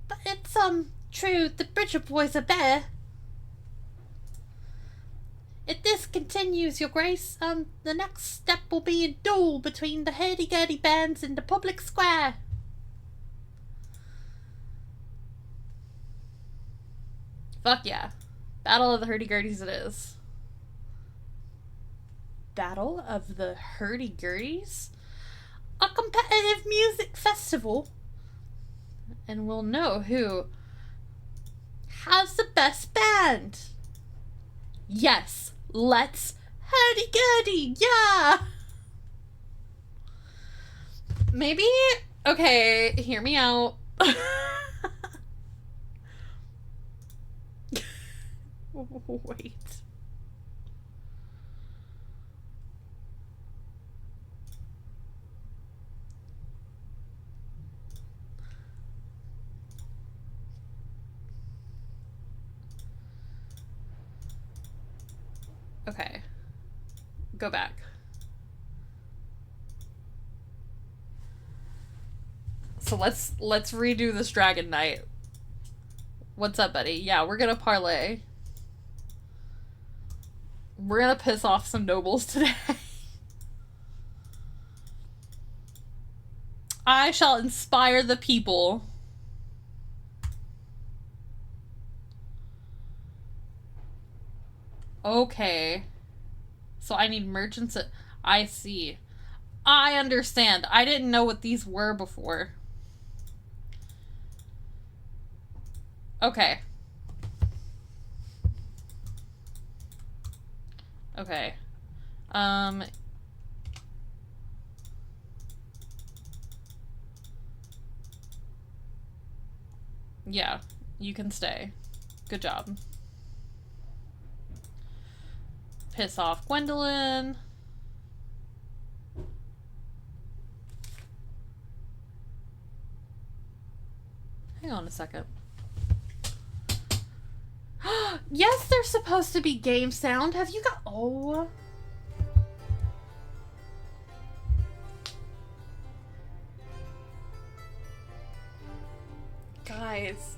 But it's, true, the Bridger boys are better. If this continues, your grace, the next step will be a duel between the hurdy-gurdy bands in the public square. Fuck yeah. Battle of the hurdy-gurdies it is. Battle of the hurdy-gurdies? A competitive music festival. And we'll know who has the best band. Yes, let's hurdy-gurdy, yeah! Maybe, okay, hear me out. Wait. Okay. Go back. So let's redo this Dragon Knight. What's up, buddy? Yeah, we're gonna parlay. We're gonna piss off some nobles today. I shall inspire the people. Okay. So I need merchants. I see. I understand. I didn't know what these were before. Okay. Okay. Yeah, you can stay. Good job. Piss off Gwendolyn. Hang on a second. Yes, there's supposed to be game sound. Have you got... Oh. Guys.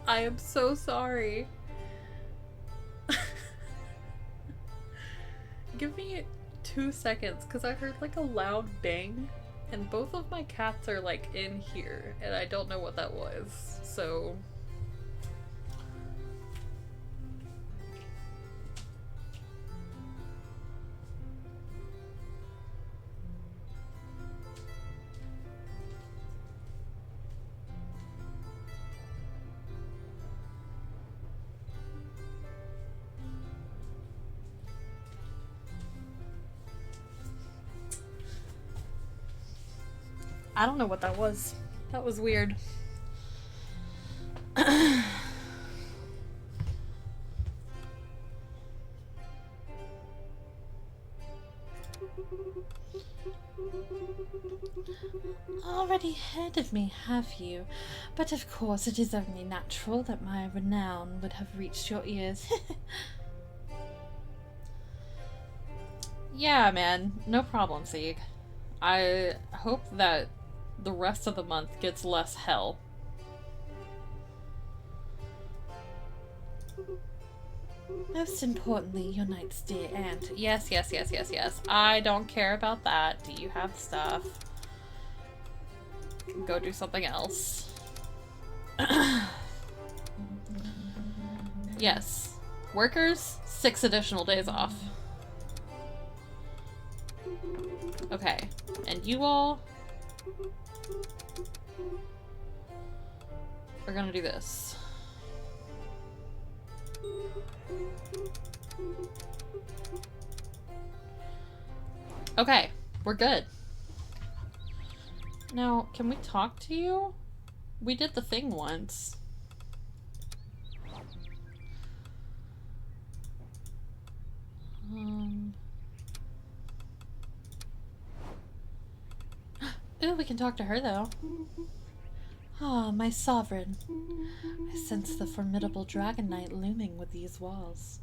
I am so sorry. Give me 2 seconds, because I heard like a loud bang, and both of my cats are like in here, and I don't know what that was, so... I don't know what that was. That was weird. Already heard of me, have you? But of course it is only natural that my renown would have reached your ears. Yeah, man. No problem, Sieg. I hope that the rest of the month gets less hell. Most importantly, your knight's dear aunt. Yes, yes, yes, yes, yes. I don't care about that. Do you have stuff? Go do something else. Yes. Workers, 6 additional days off. Okay. And you all... We're gonna do this. Okay, we're good. Now, can we talk to you? We did the thing once. Ooh, we can talk to her though. Ah, my sovereign. I sense the formidable dragon knight looming with these walls.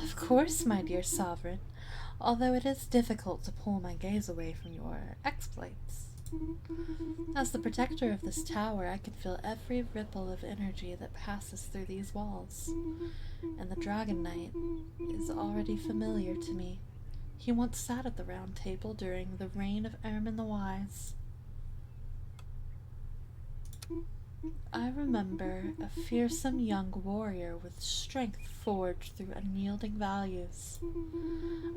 Of course, my dear sovereign, although it is difficult to pull my gaze away from your exploits. As the protector of this tower, I can feel every ripple of energy that passes through these walls, and the Dragon Knight is already familiar to me. He once sat at the round table during the reign of Ermin the Wise. I remember a fearsome young warrior with strength forged through unyielding values.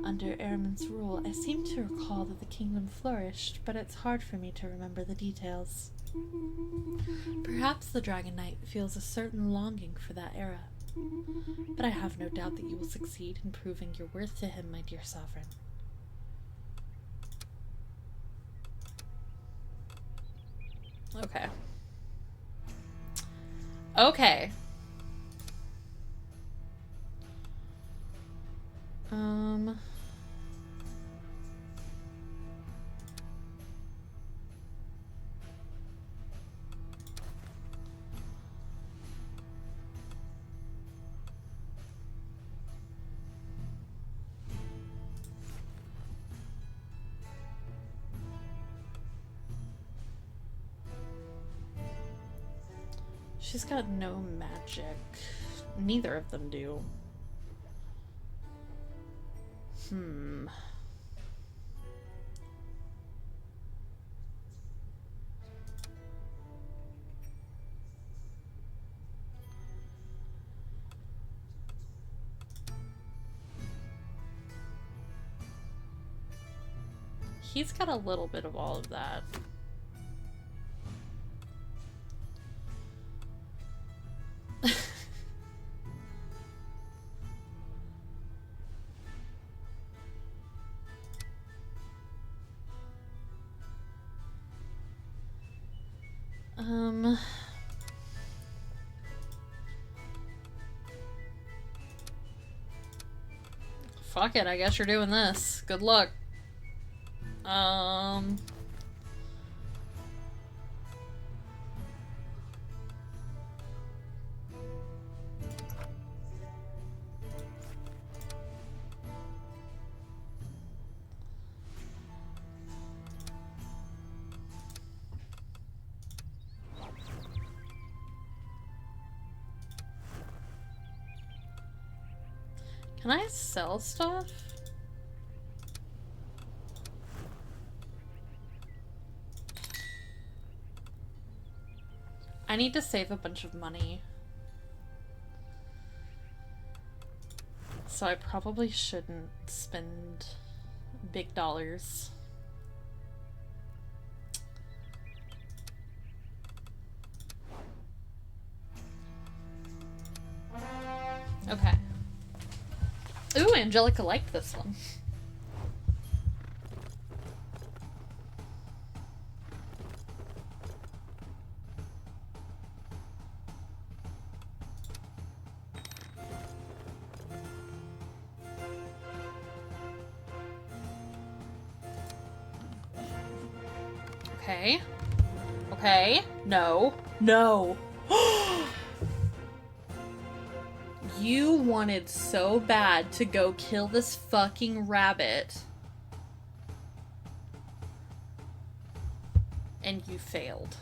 Under Ermin's rule, I seem to recall that the kingdom flourished, but it's hard for me to remember the details. Perhaps the Dragon Knight feels a certain longing for that era, but I have no doubt that you will succeed in proving your worth to him, my dear sovereign. Okay. Okay. She's got no magic. Neither of them do. He's got a little bit of all of that. Fuck it, I guess you're doing this. Good luck. Can I sell stuff? I need to save a bunch of money. So I probably shouldn't spend big dollars. Okay. Ooh, Angelica liked this one. Okay. Okay. No. No. You wanted so bad to go kill this fucking rabbit. And you failed.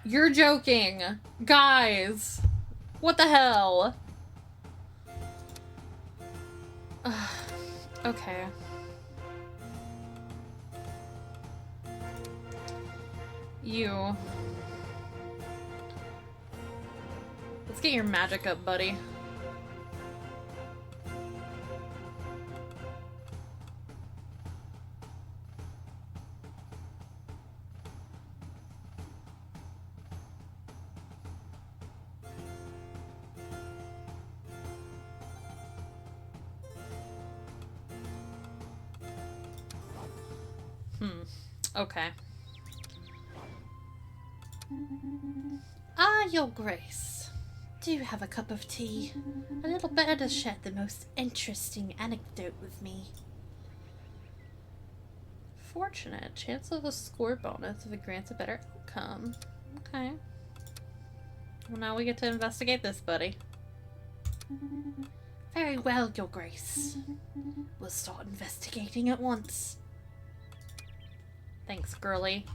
You're joking. Guys. What the hell? Okay. You. Let's get your magic up, buddy. Okay. Ah, Your Grace. Do you have a cup of tea? A little better to share the most interesting anecdote with me. Fortunate. Chance of a score bonus if it grants a better outcome. Okay. Well, now we get to investigate this, buddy. Very well, Your Grace. We'll start investigating at once. Thanks, girly.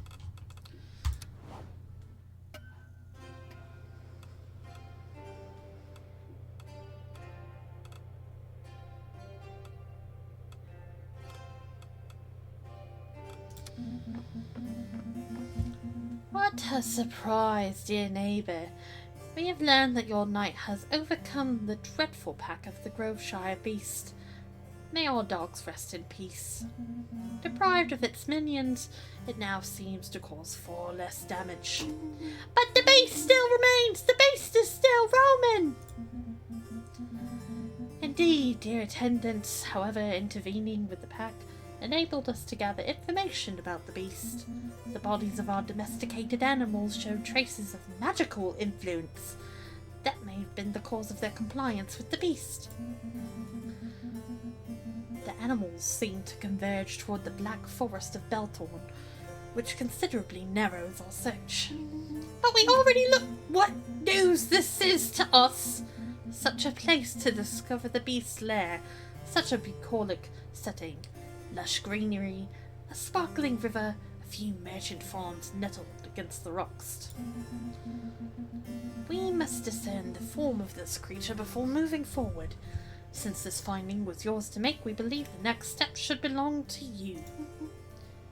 What a surprise, dear neighbour. We have learned that your knight has overcome the dreadful pack of the Groveshire beast. May our dogs rest in peace. Deprived of its minions, it now seems to cause far less damage. But the beast still remains! The beast is still roaming! Indeed, dear attendants, however, intervening with the pack enabled us to gather information about the beast. The bodies of our domesticated animals showed traces of magical influence. That may have been the cause of their compliance with the beast. The animals seemed to converge toward the black forest of Beltorn, which considerably narrows our search. But we already looked. What news this is to us! Such a place to discover the beast's lair, such a bucolic setting, lush greenery, a sparkling river, a few merchant farms nestled against the rocks. We must discern the form of this creature before moving forward. Since this finding was yours to make, we believe the next step should belong to you.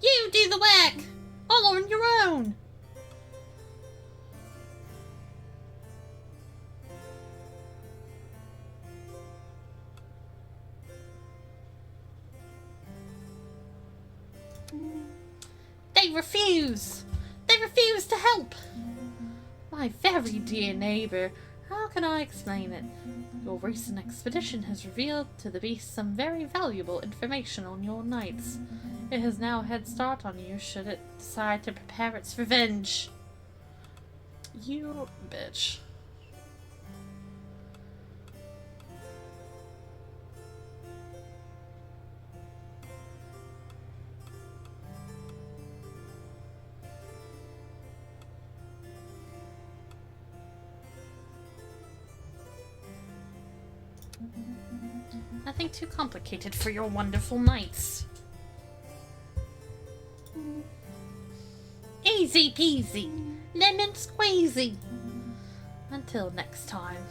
You do the work! All on your own! They refuse! They refuse to help! My very dear neighbour, how can I explain it? Your recent expedition has revealed to the beast some very valuable information on your knights. It has now a head start on you should it decide to prepare its revenge. You bitch. Nothing too complicated for your wonderful knights. Easy peasy, lemon squeezy. Until next time.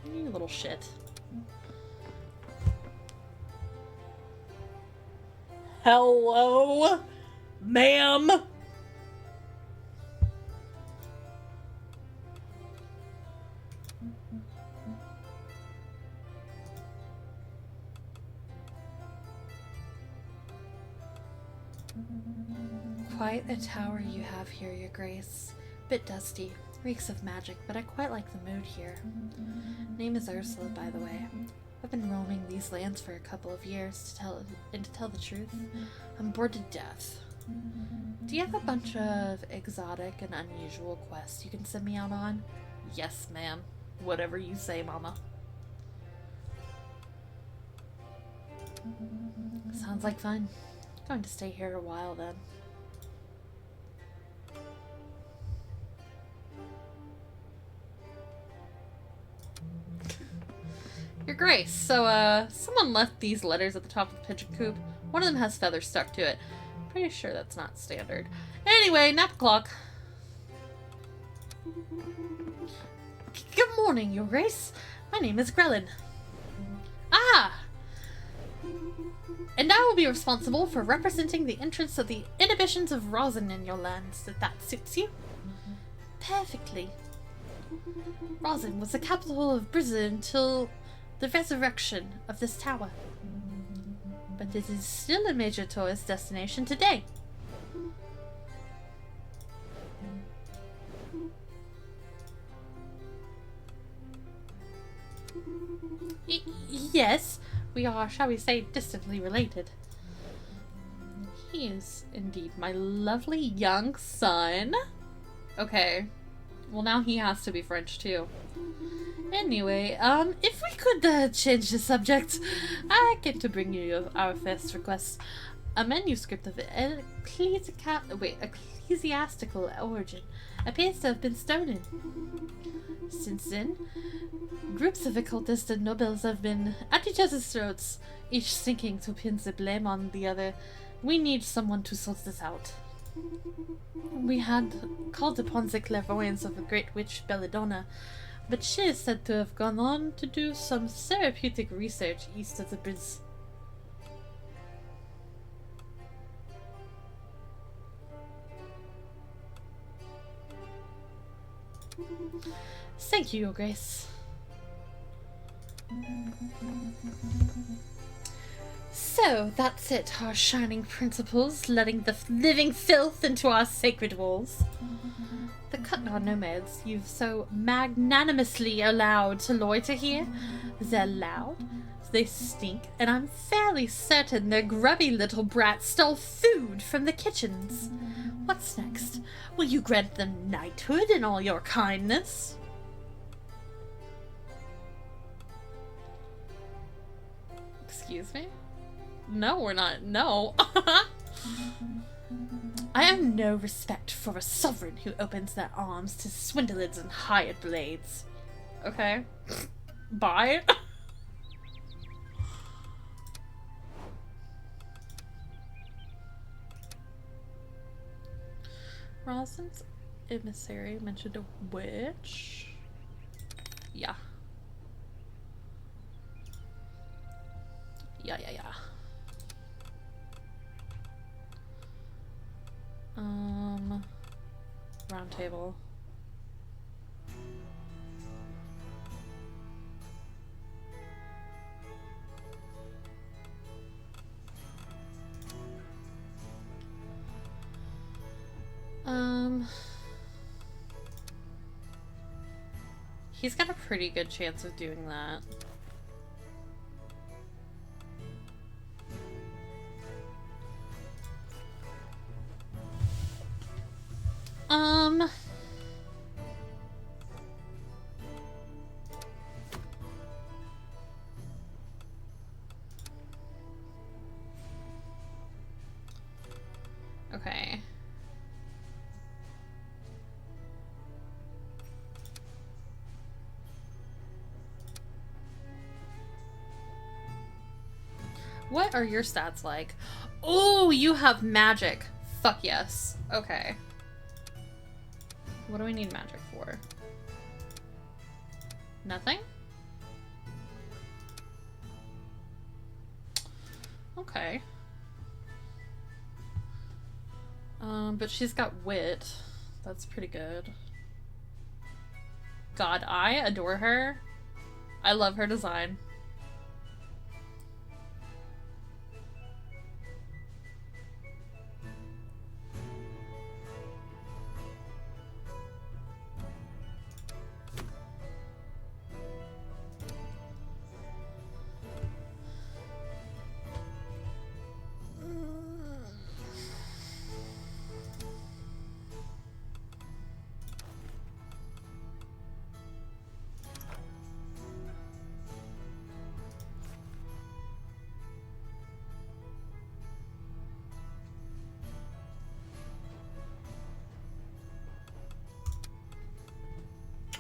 You little shit. Hello, ma'am. Quite a tower you have here, Your Grace. Bit dusty, reeks of magic, but I quite like the mood here. Name is Ursula, by the way. I've been roaming these lands for a couple of years, to tell the truth, I'm bored to death. Do you have a bunch of exotic and unusual quests you can send me out on? Yes, ma'am. Whatever you say, Mama. Sounds like fun. Going to stay here a while then. Your Grace, so someone left these letters at the top of the pigeon coop. One of them has feathers stuck to it. Pretty sure that's not standard. Anyway, nap o'clock. Good morning, Your Grace. My name is Grellin. Ah! And I will be responsible for representing the interests of the inhibitions of rosin in your lands, if that suits you. Perfectly. Rosin was the capital of Brizza until the resurrection of this tower. But it is still a major tourist destination today. Yes, we are, shall we say, distantly related. He is indeed my lovely young son. Okay. Well, now he has to be French, too. Anyway, if we could, change the subject, I get to bring you our first request. A manuscript of ecclesiastical origin appears to have been stolen. Since then, groups of occultists and nobles have been at each other's throats, each seeking to pin the blame on the other. We need someone to sort this out. We had called upon the clairvoyance of the great witch Belladonna, but she is said to have gone on to do some therapeutic research east of the bridge. Thank you, Your Grace. So, that's it, our shining principles, letting the living filth into our sacred walls. The Kutnar nomads you've so magnanimously allowed to loiter here, they're loud, they stink, and I'm fairly certain their grubby little brats stole food from the kitchens. What's next? Will you grant them knighthood in all your kindness? Excuse me? No, we're not. No. I have no respect for a sovereign who opens their arms to swindlers and hired blades. Okay. Bye. Rosin's emissary mentioned a witch. Yeah. Yeah. Round table. He's got a pretty good chance of doing that. Okay. What are your stats like? Oh, you have magic. Fuck yes. Okay. What do we need magic for? Nothing? Okay. But she's got wit. That's pretty good. God, I adore her. I love her design.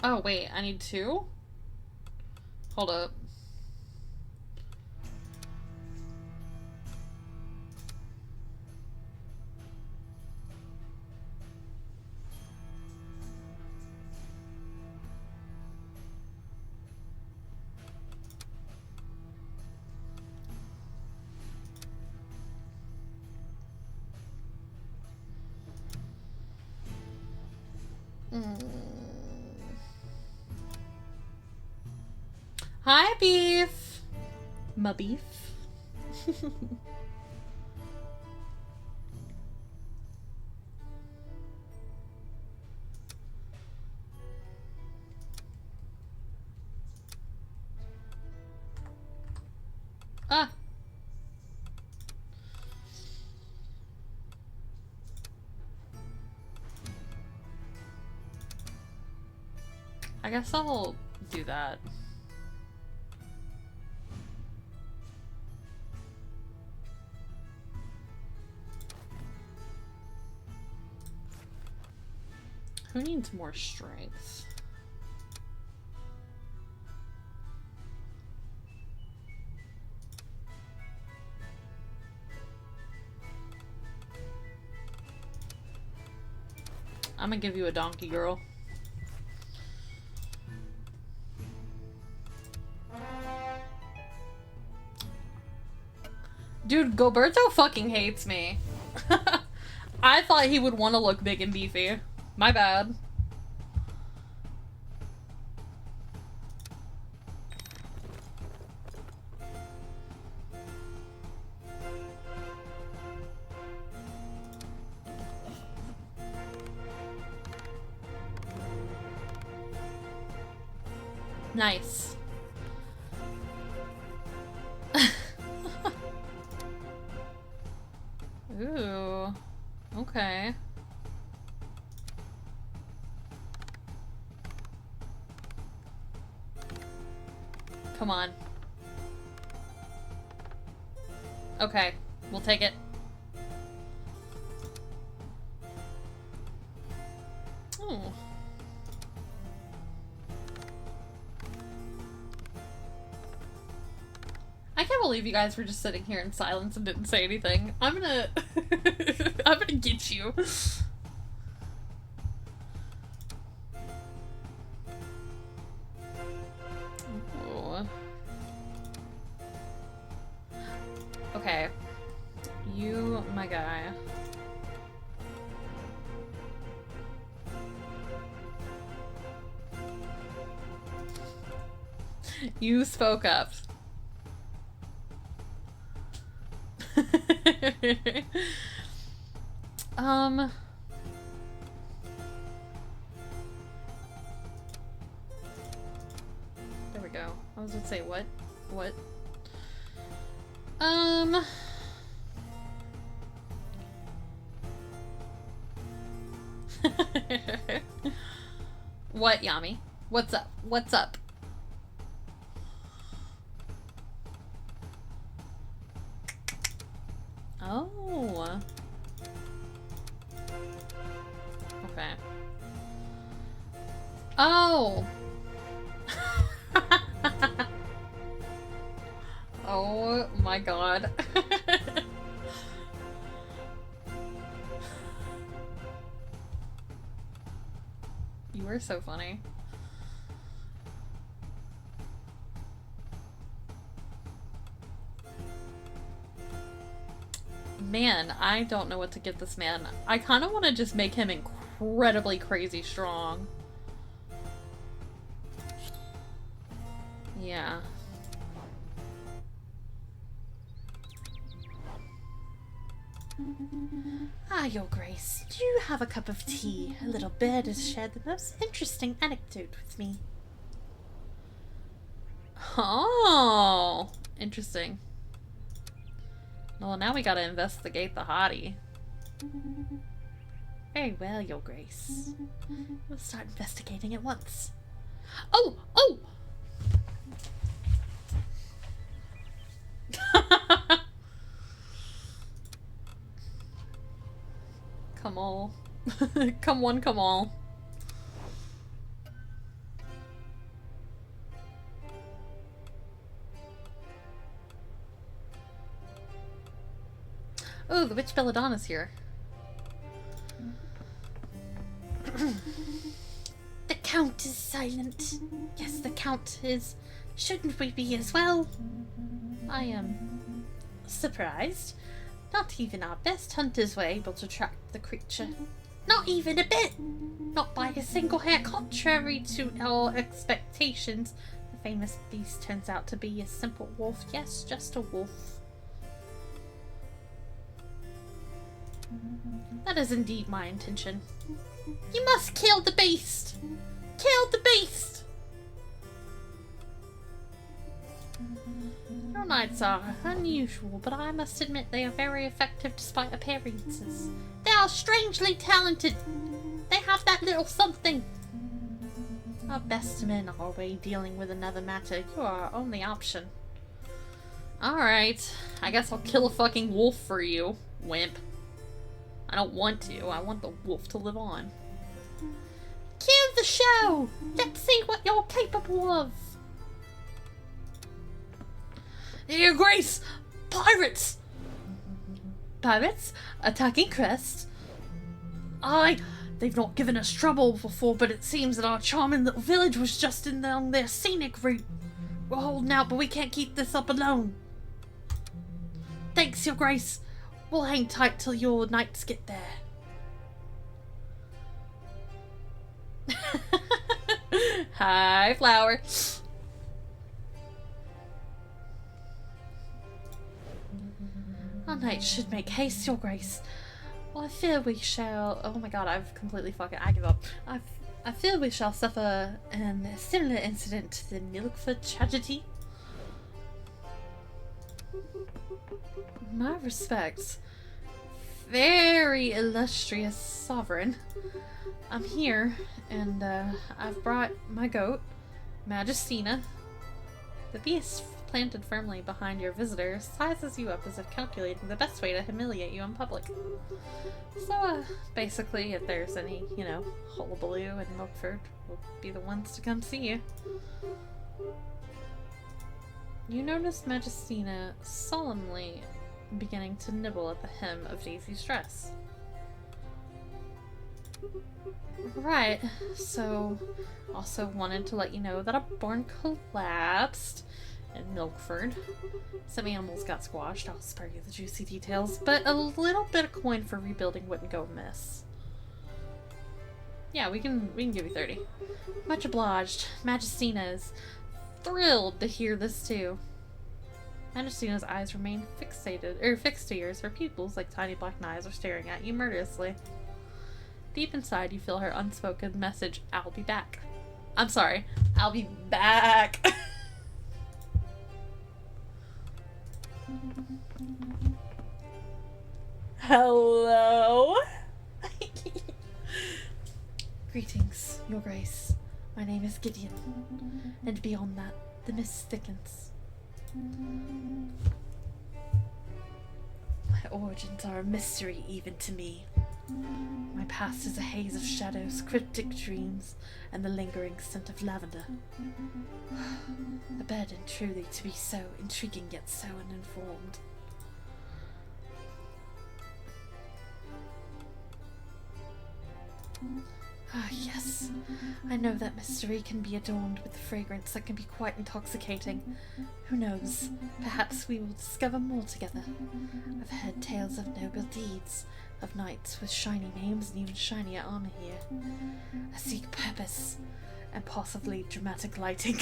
Oh, wait, I need 2? Hold up. Hi, beef. My beef. Ah. I guess I'll do that. Who needs more strength? I'm gonna give you a donkey, girl. Dude, Goberto fucking hates me. I thought he would want to look big and beefy. My bad. Nice. Ooh. Okay. Come on. Okay, we'll take it. Oh. I can't believe you guys were just sitting here in silence and didn't say anything. I'm gonna... I'm gonna get you. Oh. Okay. You, my guy. You spoke up. There we go. I was gonna say, what? What? What, Yami? What's up? What's up? Oh. Okay. Oh. Oh my god. You were so funny. Man, I don't know what to give this man. I kind of want to just make him incredibly crazy strong. Yeah. Ah, Your Grace, do you have a cup of tea? A little bird has shared the most interesting anecdote with me. Oh, interesting. Well, now we gotta investigate the hottie. Very well, Your Grace. We'll start investigating at once. Oh! Oh! Come on. Come on, come on. Oh, the witch Belladonna's here. The Count is silent. Yes, the Count is. Shouldn't we be as well? I am surprised. Not even our best hunters were able to track the creature. Not even a bit! Not by a single hair, contrary to our expectations. The famous beast turns out to be a simple wolf. Yes, just a wolf. That is indeed my intention. You must kill the beast! Kill the beast! Your knights are unusual, but I must admit they are very effective despite appearances. They are strangely talented. They have that little something. Our best men are away dealing with another matter. You are our only option. Alright. I guess I'll kill a fucking wolf for you, wimp. I don't want to. I want the wolf to live on. Cue the show! Let's see what you're capable of. Your Grace! Pirates! Pirates? Attacking Crest? They've not given us trouble before, but it seems that our charming little village was just on their scenic route. We're holding out, but we can't keep this up alone. Thanks, Your Grace. We'll hang tight till your knights get there. Hi, flower. Our knights should make haste, Your Grace. Well, I fear we shall... Oh my god, I've completely fucking... I give up. I fear we shall suffer a similar incident to the Milkford tragedy. My respects. Very illustrious sovereign. I'm here, and I've brought my goat, Majestina. The beast planted firmly behind your visitor sizes you up as if calculating the best way to humiliate you in public. So, basically, if there's any, you know, hullabaloo in Milkford, we'll be the ones to come see you. You notice Majestina solemnly beginning to nibble at the hem of Daisy's dress. Right, so also wanted to let you know that a barn collapsed in Milkford. Some animals got squashed, I'll spare you the juicy details, but a little bit of coin for rebuilding wouldn't go amiss. Yeah, we can give you 30. Much obliged. Majestina is thrilled to hear this too. Majestina's eyes remain fixed to yours. Her pupils, like tiny black knives, are staring at you murderously. Deep inside, you feel her unspoken message, I'll be back. I'm sorry, I'll be back. Hello? Greetings, Your Grace. My name is Gideon, and beyond that, the mist thickens. My origins are a mystery even to me. My past is a haze of shadows, cryptic dreams, and the lingering scent of lavender. A burden truly to be so intriguing yet so uninformed. Ah, yes. I know that mystery can be adorned with fragrance that can be quite intoxicating. Who knows? Perhaps we will discover more together. I've heard tales of noble deeds, of knights with shiny names and even shinier armor here. I seek purpose, and possibly dramatic lighting.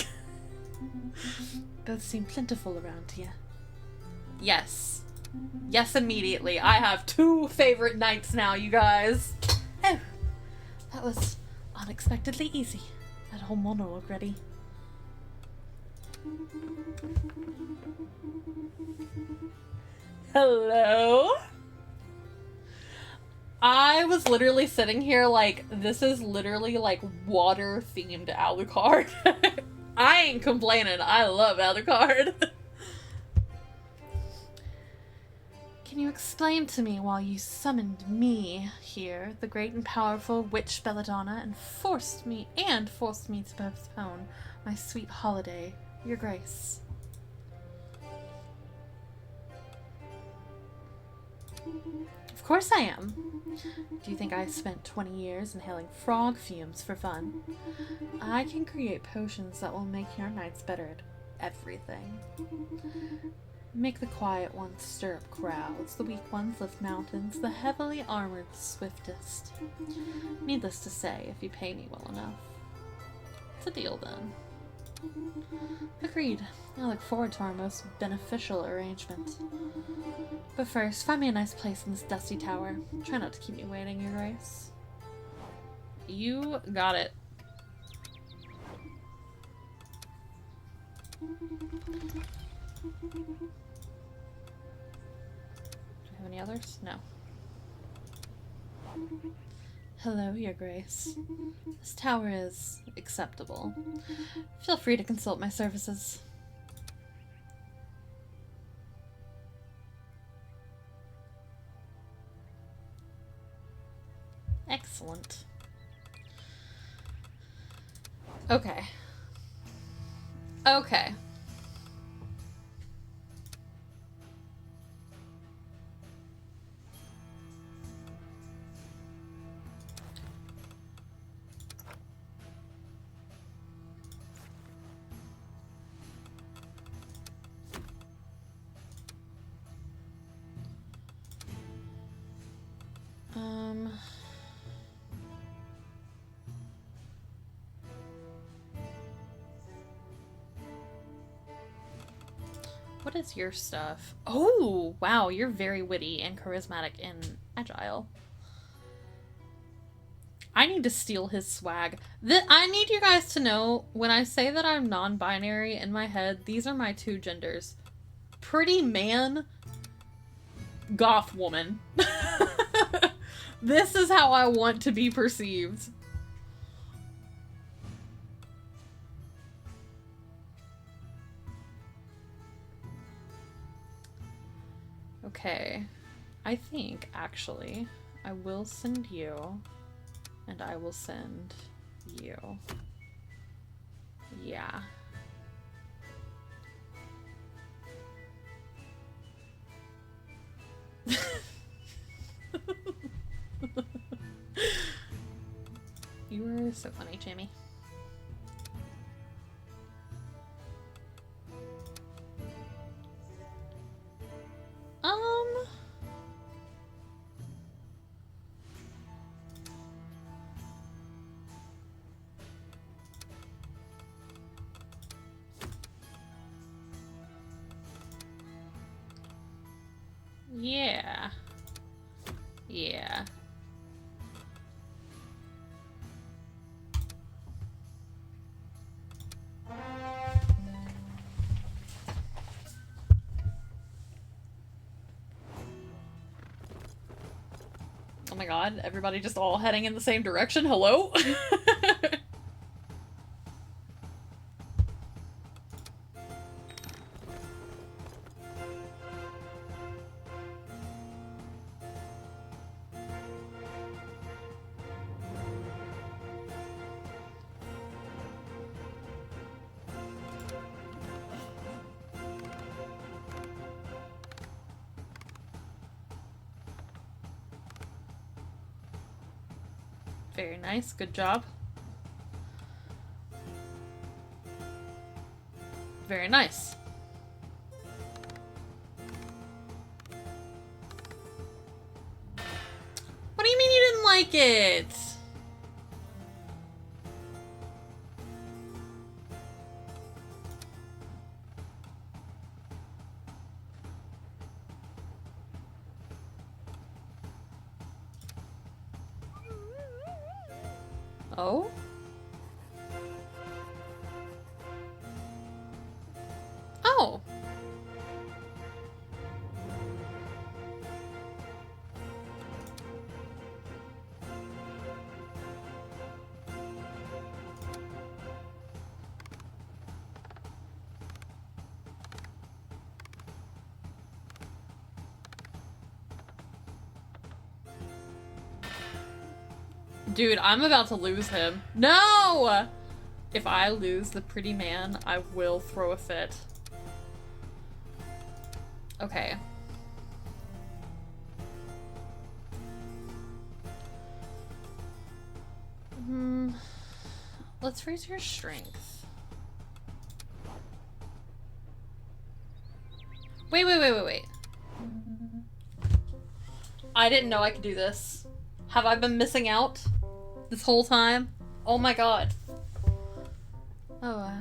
Both seem plentiful around here. Yes. Yes, immediately. I have 2 favorite knights now, you guys. Oh. That was unexpectedly easy. That whole monologue ready. Hello? I was literally sitting here like, this is literally like water-themed Alucard. I ain't complaining. I love Alucard. Can you explain to me why you summoned me here, the great and powerful witch Belladonna, and forced me to postpone my sweet holiday, Your Grace? Of course I am. Do you think I spent 20 years inhaling frog fumes for fun? I can create potions that will make your nights better at everything. Make the quiet ones stir up crowds, the weak ones lift mountains, the heavily armored the swiftest. Needless to say, if you pay me well enough. It's a deal then. Agreed. I look forward to our most beneficial arrangement. But first, find me a nice place in this dusty tower. Try not to keep me waiting, Your Grace. You got it. Do we have any others? No. Hello, Your Grace. This tower is acceptable. Feel free to consult my services. Excellent. Okay. Okay. What is your stuff? Oh, wow, you're very witty and charismatic and agile. I need to steal his swag. I need you guys to know, when I say that I'm non-binary in my head, these are my two genders. Pretty man, goth woman. This is how I want to be perceived. Okay, I think, actually, I will send you, and I will send you. Yeah. You were so funny, Jamie. Yeah. Yeah. Oh my god, everybody just all heading in the same direction? Hello? Very nice, good job. Very nice. What do you mean you didn't like it? Oh? Oh. Dude, I'm about to lose him. No! If I lose the pretty man, I will throw a fit. Okay. Let's raise your strength. Wait. I didn't know I could do this. Have I been missing out this whole time? Oh my god. Oh,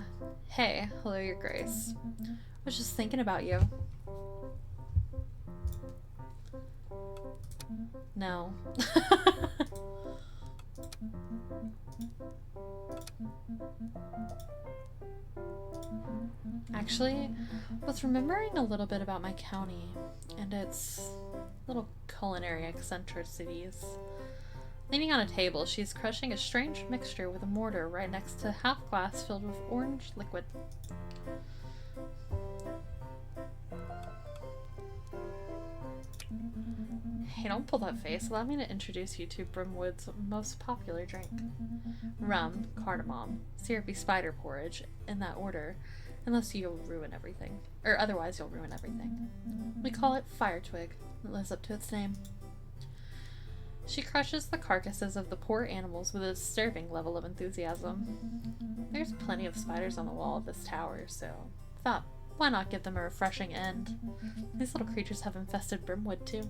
Hey, hello, Your Grace. I was just thinking about you. No. Actually, I was remembering a little bit about my county and its little culinary eccentricities. Leaning on a table, she's crushing a strange mixture with a mortar right next to a half glass filled with orange liquid. Hey, don't pull that face. Allow me to introduce you to Brimwood's most popular drink. Rum, cardamom, syrupy spider porridge, in that order, unless you'll ruin everything. Or otherwise you'll ruin everything. We call it Fire Twig. It lives up to its name. She crushes the carcasses of the poor animals with a disturbing level of enthusiasm. There's plenty of spiders on the wall of this tower, so thought, why not give them a refreshing end? These little creatures have infested Brimwood too.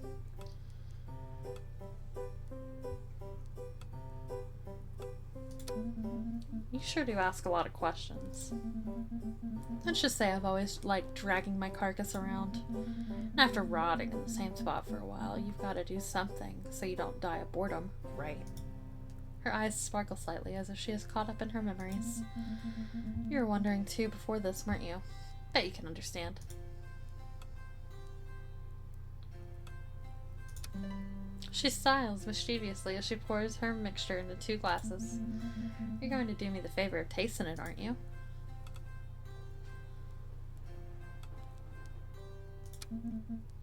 You sure do ask a lot of questions. Let's just say I've always liked dragging my carcass around. And after rotting in the same spot for a while, you've got to do something so you don't die of boredom, right? Her eyes sparkle slightly as if she is caught up in her memories. You were wondering too before this, weren't you? Bet you can understand. She smiles mischievously as she pours her mixture into 2 glasses. You're going to do me the favor of tasting it, aren't you?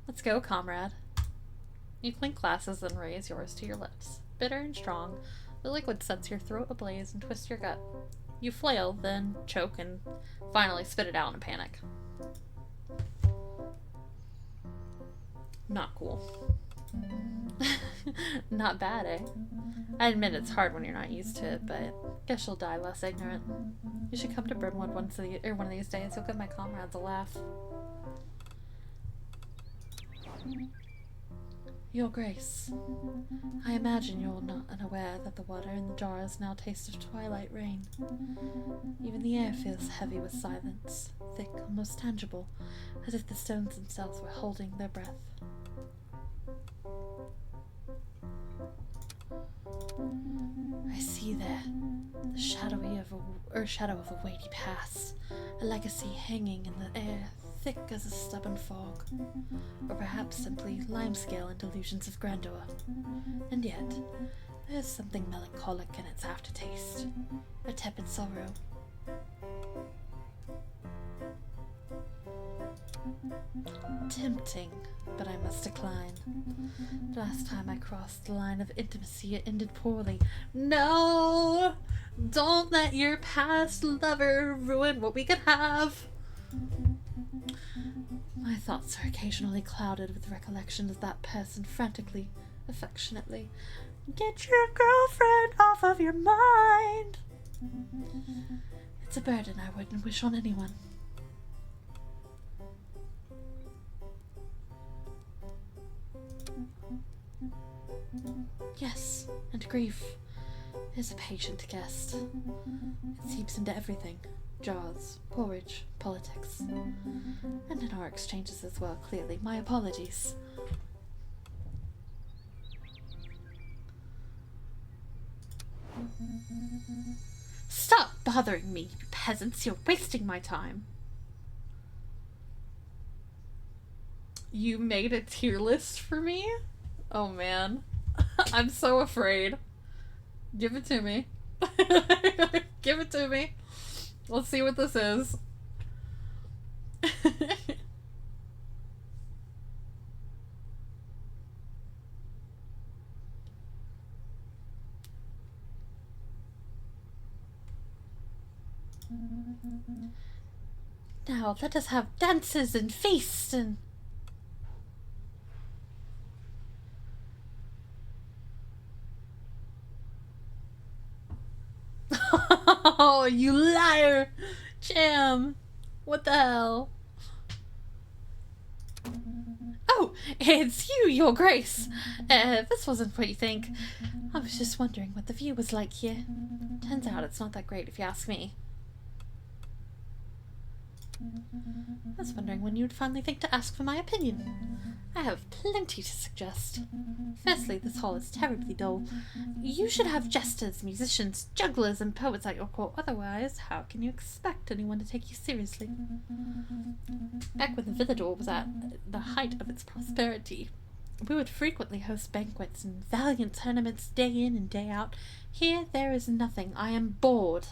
Let's go, comrade. You clink glasses and raise yours to your lips. Bitter and strong, the liquid sets your throat ablaze and twists your gut. You flail, then choke, and finally spit it out in a panic. Not cool. Not bad, eh? I admit it's hard when you're not used to it, but guess you'll die less ignorant. You should come to Brimwood one of these days. You'll give my comrades a laugh. Your Grace, I imagine you're not unaware that the water in the jars now taste of twilight rain. Even the air feels heavy with silence, thick, almost tangible, as if the stones themselves were holding their breath. I see there the shadow of a weighty past, a legacy hanging in the air, thick as a stubborn fog, or perhaps simply limescale and delusions of grandeur. And yet, there's something melancholic in its aftertaste, a tepid sorrow. Tempting, but I must decline. Last time I crossed the line of intimacy, it ended poorly. No! Don't let your past lover ruin what we could have! My thoughts are occasionally clouded with recollections of that person frantically, affectionately. Get your girlfriend off of your mind! It's a burden I wouldn't wish on anyone. Yes, and grief is a patient guest. It seeps into everything. Jars, porridge, politics, and in our exchanges as well, clearly. My apologies. Stop bothering me, you peasants! You're wasting my time! You made a tier list for me? Oh man. I'm so afraid. Give it to me. Give it to me. Let's see what this is. Now let us have dances and feasts and... Oh, you liar! Jam! What the hell? Oh, it's you, Your Grace! This wasn't what you think. I was just wondering what the view was like here. Turns out it's not that great if you ask me. I was wondering when you'd finally think to ask for my opinion. I have plenty to suggest. Firstly, this hall is terribly dull. You should have jesters, musicians, jugglers, and poets at your court. Otherwise, how can you expect anyone to take you seriously? Back when the Villador was at the height of its prosperity, we would frequently host banquets and valiant tournaments day in and day out. Here, there is nothing. I am bored.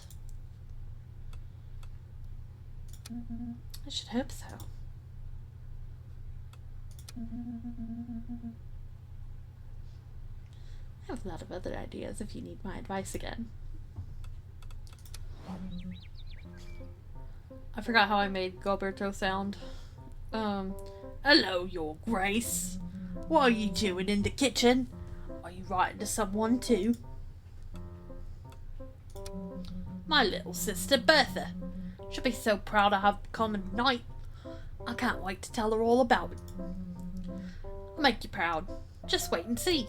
I should hope so. I have a lot of other ideas if you need my advice again. I forgot how I made Gilberto sound. Hello, Your Grace. What are you doing in the kitchen? Are you writing to someone too? My little sister Bertha. She'll be so proud I have become a knight. I can't wait to tell her all about it. I'll make you proud. Just wait and see.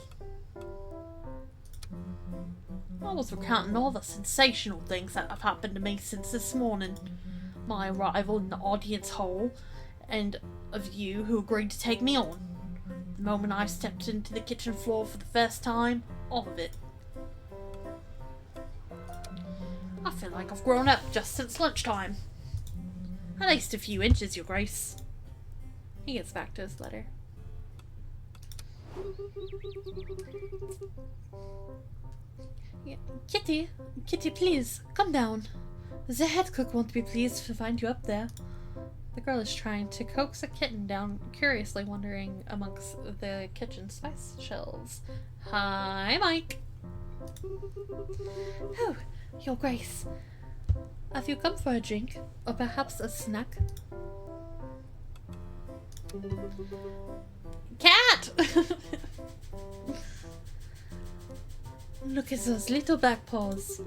I was recounting all the sensational things that have happened to me since this morning. My arrival in the audience hall, and of you who agreed to take me on. The moment I stepped into the kitchen floor for the first time, all of it. I feel like I've grown up just since lunchtime. At least a few inches, Your Grace. He gets back to his letter. Yeah. Kitty, please, come down. The head cook won't be pleased to find you up there. The girl is trying to coax a kitten down, curiously wandering amongst the kitchen spice shelves. Hi, Mike. Oh, Your Grace. Have you come for a drink? Or perhaps a snack? Cat! Look at those little back paws.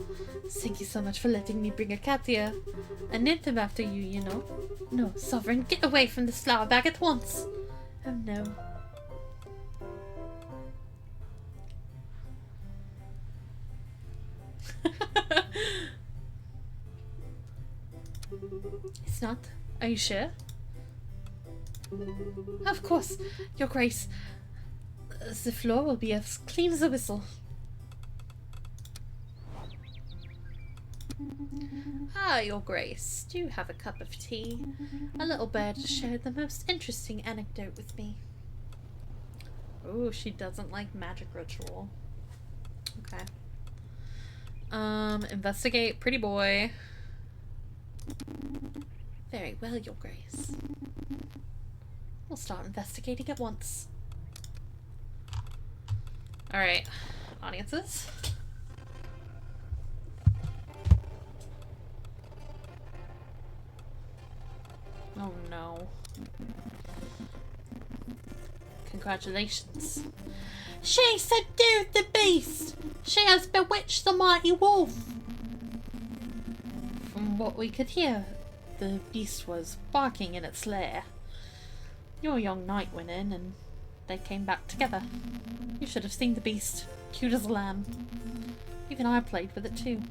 Thank you so much for letting me bring a cat here. I named him after you, you know. No, Sovereign, get away from this flower bag at once. Oh no. It's not. Are you sure? Of course, Your Grace. The floor will be as clean as a whistle. Ah, Your Grace, do you have a cup of tea? A little bird shared the most interesting anecdote with me. Oh, she doesn't like magic ritual. Okay. Investigate pretty boy. Very well, Your Grace. We'll start investigating at once. Alright, audiences. Oh no. Congratulations. She subdued the beast! She has bewitched the mighty wolf! From what we could hear, the beast was barking in its lair. Your young knight went in and they came back together. You should have seen the beast, cute as a lamb. Even I played with it too.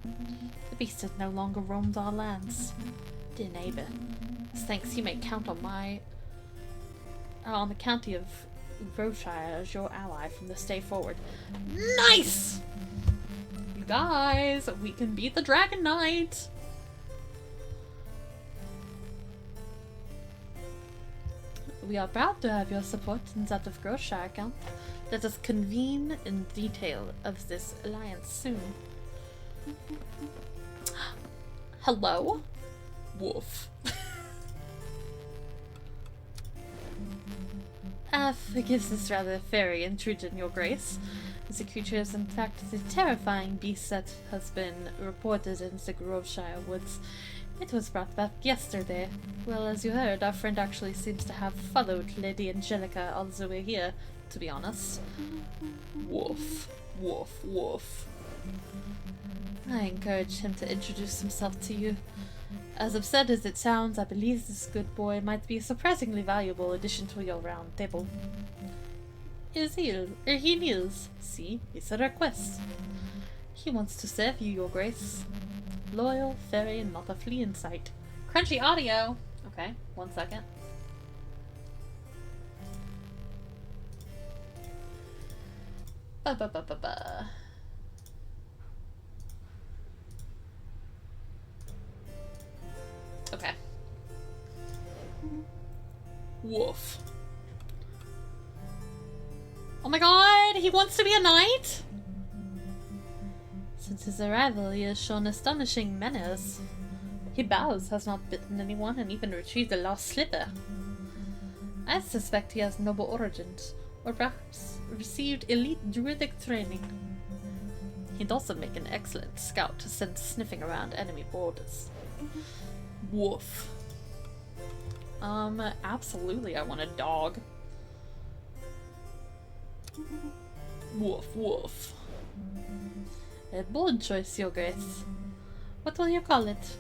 The beast has no longer roamed our lands. Dear neighbour, as thanks you may count on the county of Roshire as your ally from this day forward. Nice! You guys, we can beat the Dragon Knight! We are proud to have your support in that of Groshire, Count. Let us convene in detail of this alliance soon. Hello? Wolf. Forgive this rather fairy intrusion, Your Grace. The creature is in fact the terrifying beast that has been reported in the Groveshire woods. It was brought back yesterday. Well, as you heard, our friend actually seems to have followed Lady Angelica all the way here, to be honest. Woof. Woof. Woof. I encouraged him to introduce himself to you. As absurd as it sounds, I believe this good boy might be a surprisingly valuable addition to your round table. He kneels. See, it's a request. He wants to serve you, Your Grace. Loyal, fairy, and not a flea in sight. Crunchy audio! Okay, 1 second. Ba-ba-ba-ba-ba. Okay. Woof. Oh my god, he wants to be a knight? Since his arrival, he has shown astonishing manners. He bows, has not bitten anyone, and even retrieved a lost slipper. I suspect he has noble origins, or perhaps received elite druidic training. He'd also make an excellent scout to send sniffing around enemy borders. Woof. Absolutely I want a dog. Woof, woof. A bold choice, Your Grace. What will you call it?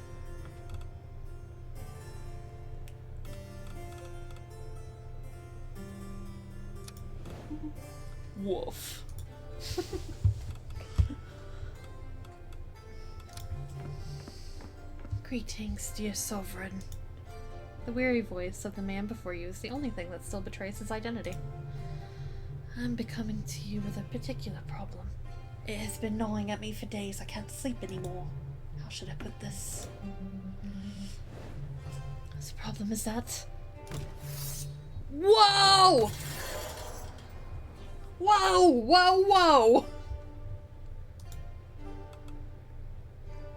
Woof. Greetings, dear sovereign. The weary voice of the man before you is the only thing that still betrays his identity. I'm becoming to you with a particular problem. It has been gnawing at me for days. I can't sleep anymore. How should I put this? The problem is that... Whoa! Whoa! Whoa! Whoa!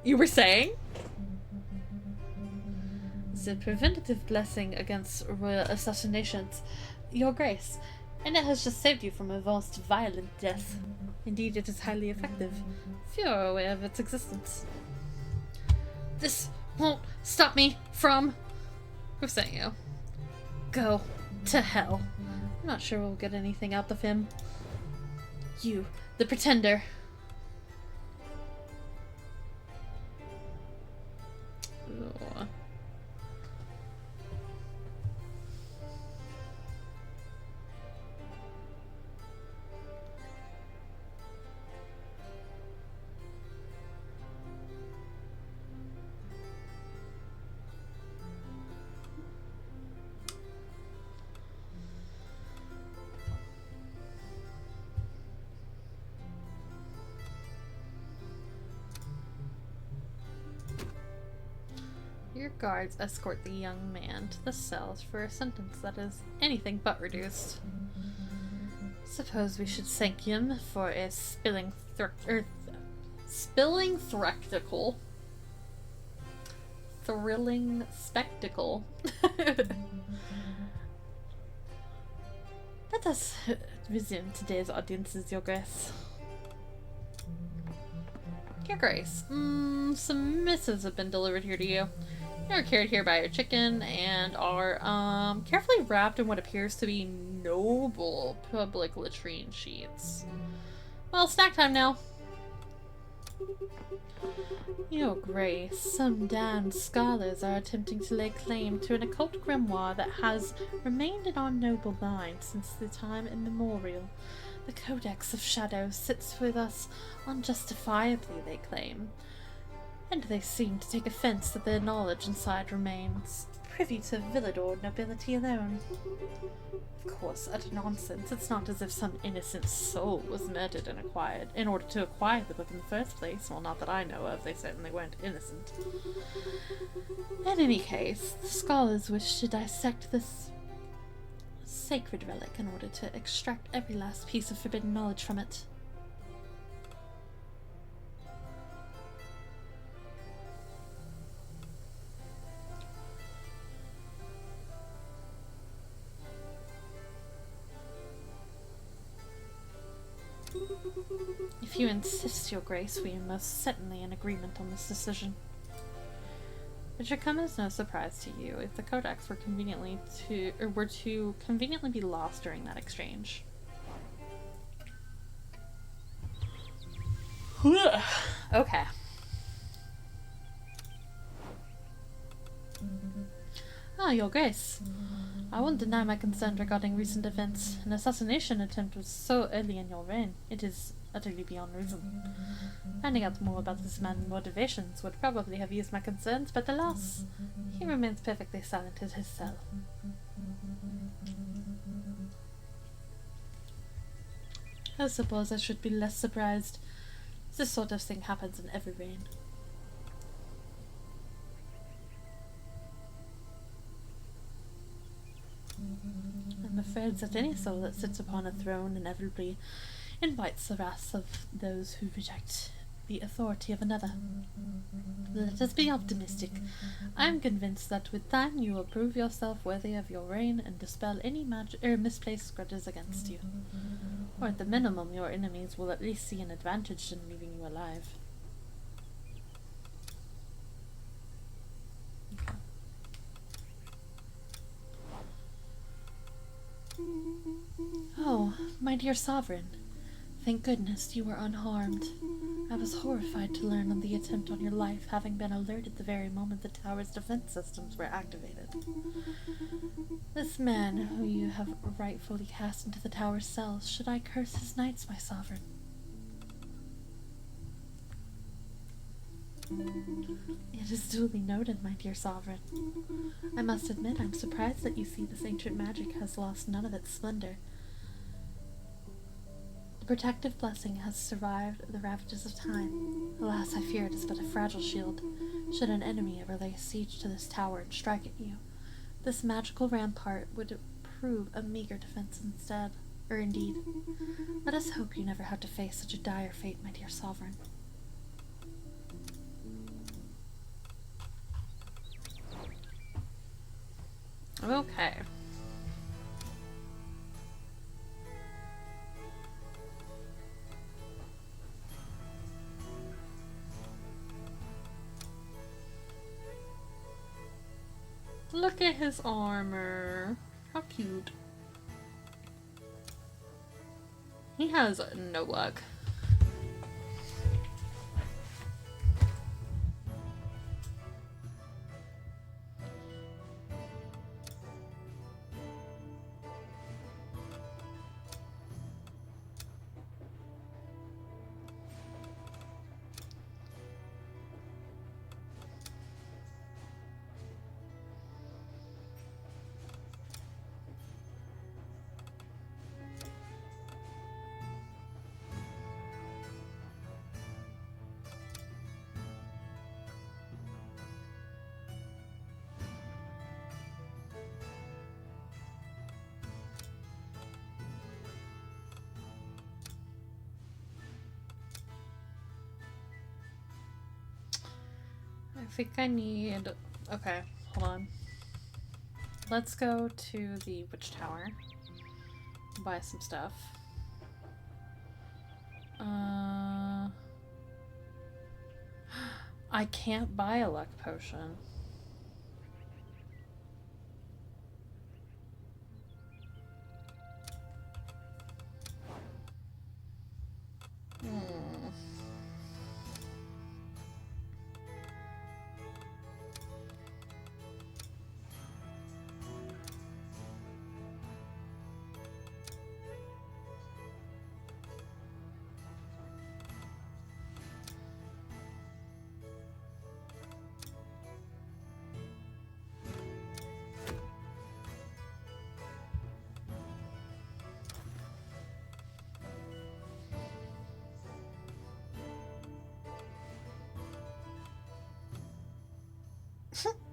You were saying? The preventative blessing against royal assassinations, Your Grace, and it has just saved you from a most violent death. Indeed, it is highly effective. Few are aware of its existence. This won't stop me from... Who's saying you? Go to hell. I'm not sure we'll get anything out of him. You, the pretender. Ugh. Your guards escort the young man to the cells for a sentence that is anything but reduced. Suppose we should thank him for a spilling spectacle. Thrilling spectacle. Let us resume today's audiences, Your Grace. Your Grace, some missives have been delivered here to you. They are carried here by your chicken and are carefully wrapped in what appears to be noble public latrine sheets. Well, snack time now. Your Grace, some damned scholars are attempting to lay claim to an occult grimoire that has remained in our noble line since the time immemorial. The Codex of Shadows sits with us unjustifiably, they claim. And they seem to take offense that their knowledge inside remains privy to Villador nobility alone. Of course, utter nonsense. It's not as if some innocent soul was murdered and acquired in order to acquire the book in the first place. Well, not that I know of. They certainly weren't innocent. In any case, the scholars wish to dissect this sacred relic in order to extract every last piece of forbidden knowledge from it. If you insist, Your Grace, we are most certainly in agreement on this decision. It should come as no surprise to you if the codex were to conveniently be lost during that exchange. Okay. Ah, Your Grace. I won't deny my concern regarding recent events. An assassination attempt was so early in your reign. It is utterly beyond reason. Finding out more about this man's motivations would probably have eased my concerns, but alas, he remains perfectly silent in his cell. I suppose I should be less surprised. This sort of thing happens in every reign. I'm afraid that any soul that sits upon a throne inevitably invites the wrath of those who reject the authority of another. Let us be optimistic. I am convinced that with time you will prove yourself worthy of your reign and dispel any misplaced grudges against you. Or at the minimum, your enemies will at least see an advantage in leaving you alive. Okay. Oh, my dear sovereign. Thank goodness you were unharmed. I was horrified to learn of the attempt on your life, having been alerted the very moment the tower's defense systems were activated. This man, who you have rightfully cast into the tower's cells, should I curse his knights, my sovereign? It is duly noted, my dear sovereign. I must admit I'm surprised that you see this ancient magic has lost none of its splendor. The protective blessing has survived the ravages of time. Alas, I fear it is but a fragile shield. Should an enemy ever lay siege to this tower and strike at you, this magical rampart would prove a meager defense instead. Or indeed, let us hope you never have to face such a dire fate, my dear sovereign. Okay. Look at his armor. How cute. He has no luck. I think I need... Okay, hold on. Let's go to the witch tower. Buy some stuff. I can't buy a luck potion.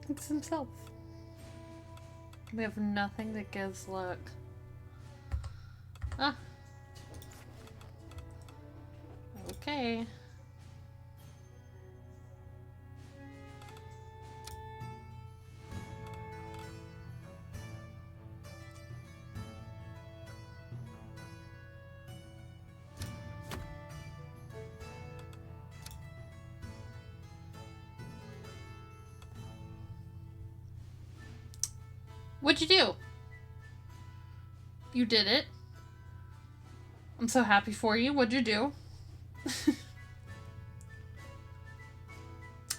It's himself. We have nothing that gives luck. Ah. Okay. What'd you do? You did it. I'm so happy for you. What'd you do?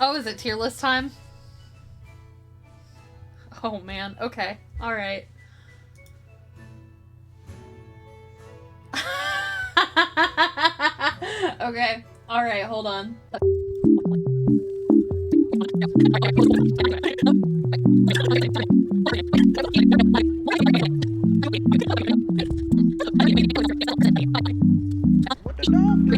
Oh, is it tier list time? Oh man, okay. Alright. Okay. Alright, hold on. What the dog do?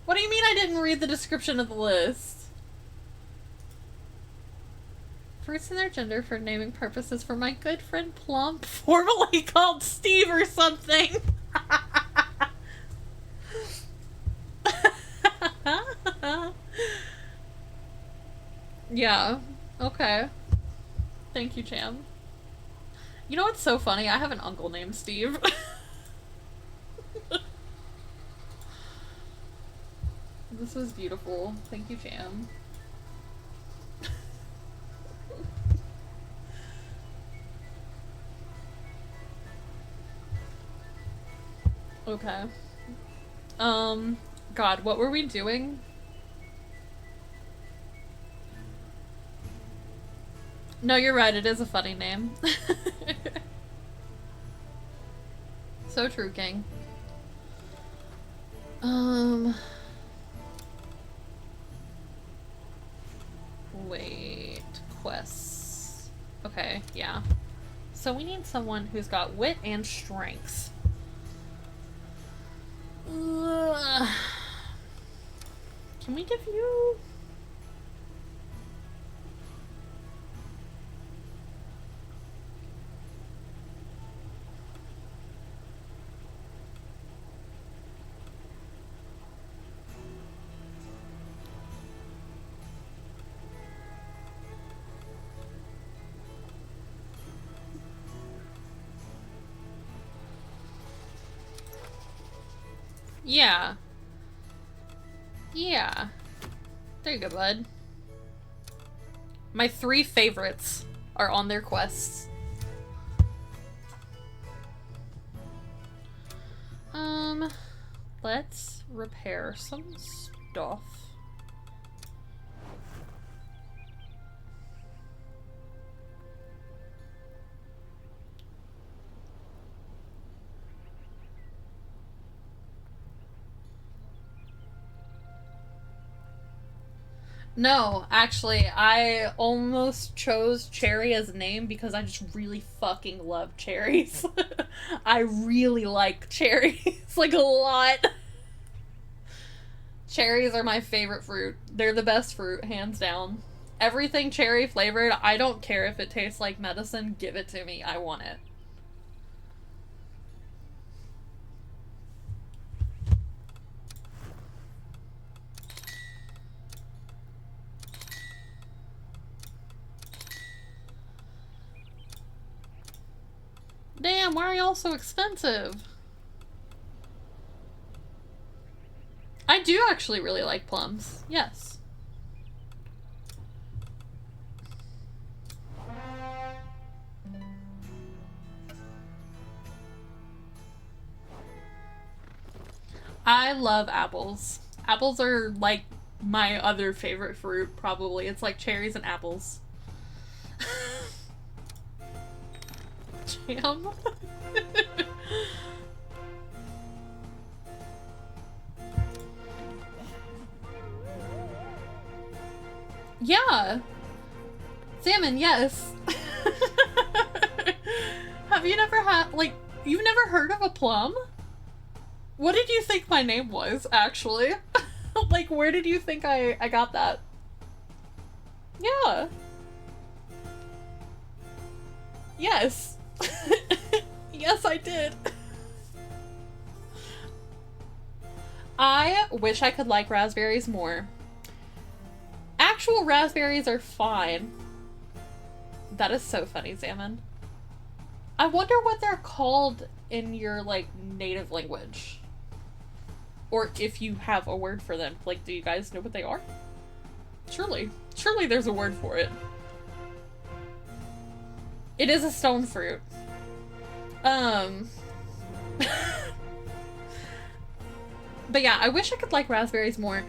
What do you mean I didn't read the description of the list? Fruits and their gender for naming purposes for my good friend Plump, formerly called Steve or something. Yeah, okay. Thank you, Cham. You know what's so funny? I have an uncle named Steve. This was beautiful. Thank you, Cham. Okay. God, what were we doing? No, you're right, it is a funny name. So true, King. Wait, quests. Okay, yeah. So we need someone who's got wit and strength. Can we give you... Yeah. Yeah. There you go, bud. My 3 favorites are on their quests. Let's repair some stuff. No, actually, I almost chose Cherry as a name because I just really fucking love cherries. I really like cherries, like a lot. Cherries are my favorite fruit. They're the best fruit, hands down. Everything cherry flavored, I don't care if it tastes like medicine, give it to me, I want it. Damn, why are y'all so expensive? I do actually really like plums. Yes. I love apples. Apples are like my other favorite fruit, probably. It's like cherries and apples. Jam. Yeah. Salmon, yes. Have you never had, like, you've never heard of a plum? What did you think my name was, actually? Like, where did you think I got that? Yeah. Yes. Yes, I did. I wish I could like raspberries more. Actual raspberries are fine. That is so funny, Salmon. I wonder what they're called in your, like, native language. Or if you have a word for them. Like, do you guys know what they are? Surely. Surely there's a word for it. It is a stone fruit. But yeah, I wish I could like raspberries more.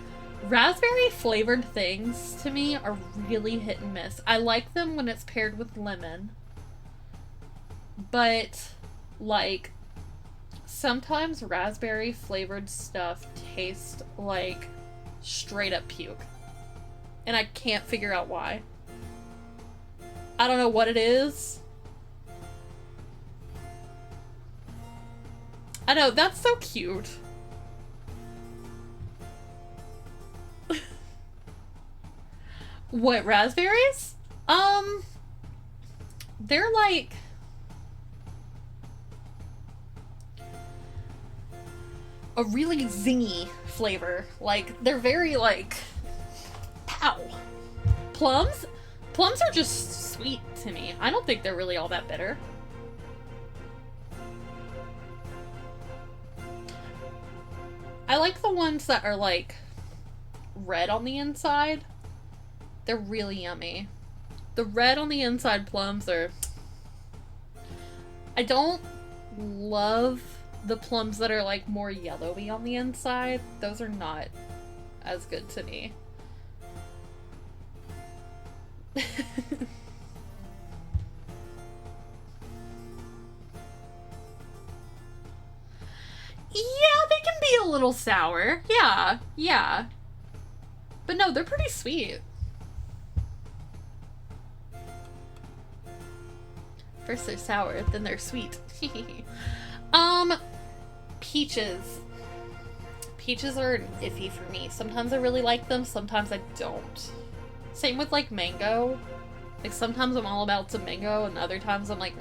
Raspberry flavored things to me are really hit and miss. I like them when it's paired with lemon. But like sometimes raspberry flavored stuff tastes like straight up puke. And I can't figure out why. I don't know what it is. I know, that's so cute. What, raspberries? They're like... a really zingy flavor. Like, they're very, like... pow. Plums? Plums are just sweet to me. I don't think they're really all that bitter. I like the ones that are, like, red on the inside. They're really yummy. The red on the inside plums are... I don't love the plums that are, like, more yellowy on the inside. Those are not as good to me. Yeah, they can be a little sour. Yeah, yeah. But no, they're pretty sweet. First they're sour, then they're sweet. Peaches. Peaches are iffy for me. Sometimes I really like them, sometimes I don't. Same with like mango. Like sometimes I'm all about some mango and other times I'm like,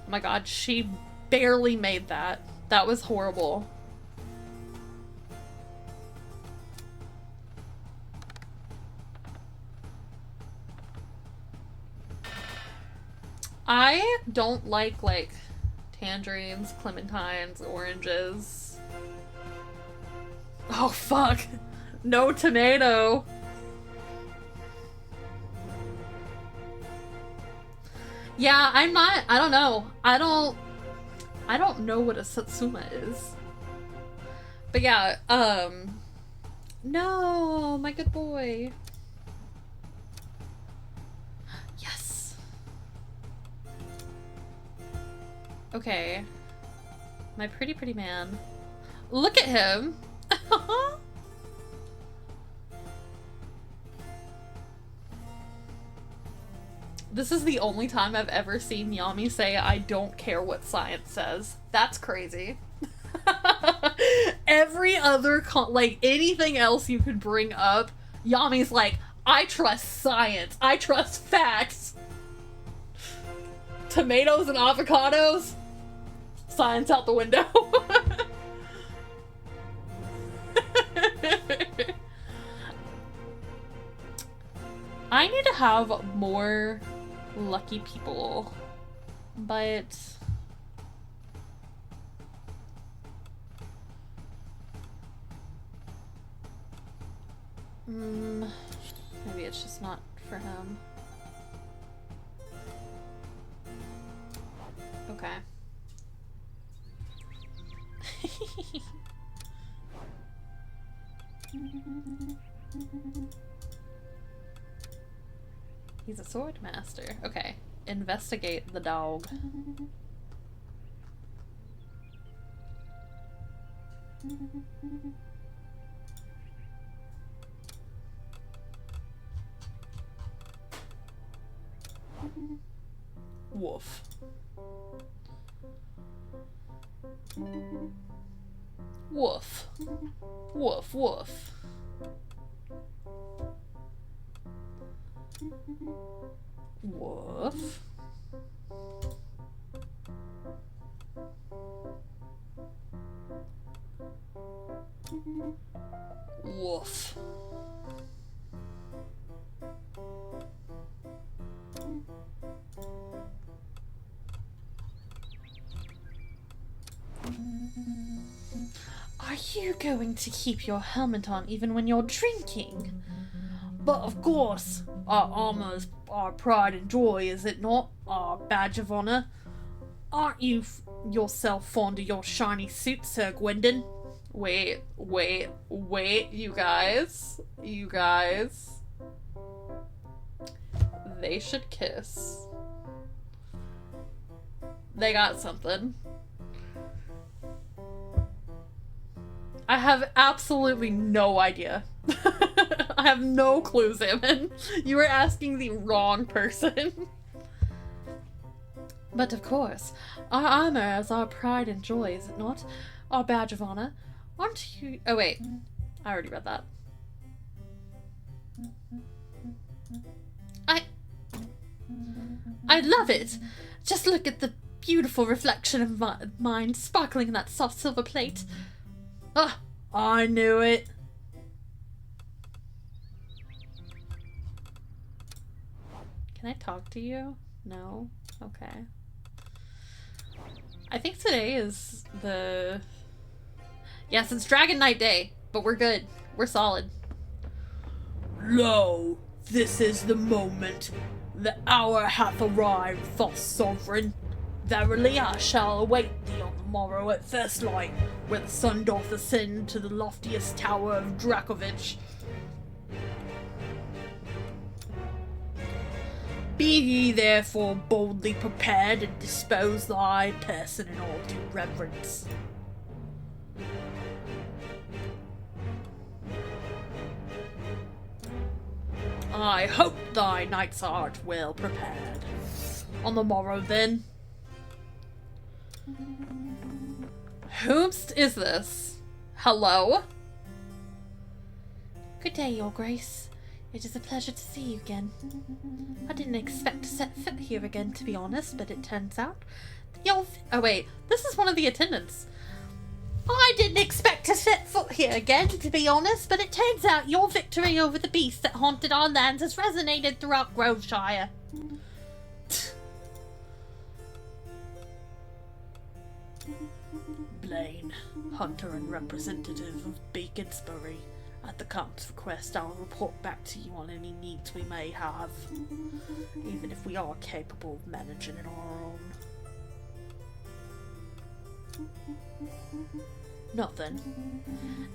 Oh my god, she barely made that. That was horrible. I don't like tangerines, clementines, oranges. Oh fuck. No tomato. Yeah, I don't know. I don't know what a satsuma is. But yeah, no, my good boy. Yes. Okay. My pretty man. Look at him. This is the only time I've ever seen Yami say, I don't care what science says. That's crazy. Every other, anything else you could bring up, Yami's like, I trust science. I trust facts. Tomatoes and avocados? Science out the window. I need to have more lucky people, but maybe it's just not for him. Okay. He's a sword master. Okay. Investigate the dog. Woof. Woof. Woof, woof. Woof. Woof. Are you going to keep your helmet on even when you're drinking? But of course, our armor's our pride and joy, is it not? Our badge of honor. Aren't you yourself fond of your shiny suit, Sir Gwendon? Wait, you guys. You guys. They should kiss. They got something. I have absolutely no idea. I have no clue, Salmon. You were asking the wrong person. But of course, our armor is our pride and joy, is it not? Our badge of honor. Aren't you? Oh wait, I already read that. I love it. Just look at the beautiful reflection of mine sparkling in that soft silver plate. Ah, I knew it. Can I talk to you? No? Okay. I think today is the... Yes, it's Dragon Knight Day, but we're good. We're solid. Lo, this is the moment. The hour hath arrived, false sovereign. Verily I shall await thee on the morrow at first light, where the sun doth ascend to the loftiest tower of Drakovich. Be ye therefore boldly prepared, and dispose thy person in all due reverence. I hope thy knights art well prepared. On the morrow then. Whomst is this? Hello? Good day, Your Grace. It is a pleasure to see you again. I didn't expect to set foot here again, to be honest, but it turns out that your... Oh wait, this is one of the attendants. I didn't expect to set foot here again, to be honest, but it turns out your victory over the beast that haunted our lands has resonated throughout Groveshire. Blaine, hunter and representative of Beaconsbury. At the Count's request, I'll report back to you on any needs we may have, even if we are capable of managing it on our own. Nothing.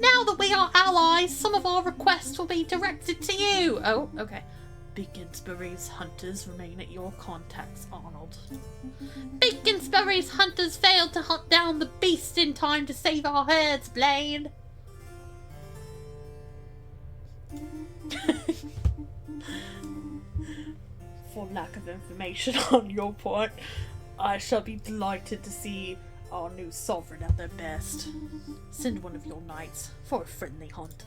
Now that we are allies, some of our requests will be directed to you. Oh, okay. Beaconsbury's hunters remain at your contacts, Arnold. Beaconsbury's hunters failed to hunt down the beast in time to save our herds, Blaine. For lack of information on your part, I shall be delighted to see our new sovereign at their best. Send one of your knights for a friendly hunt.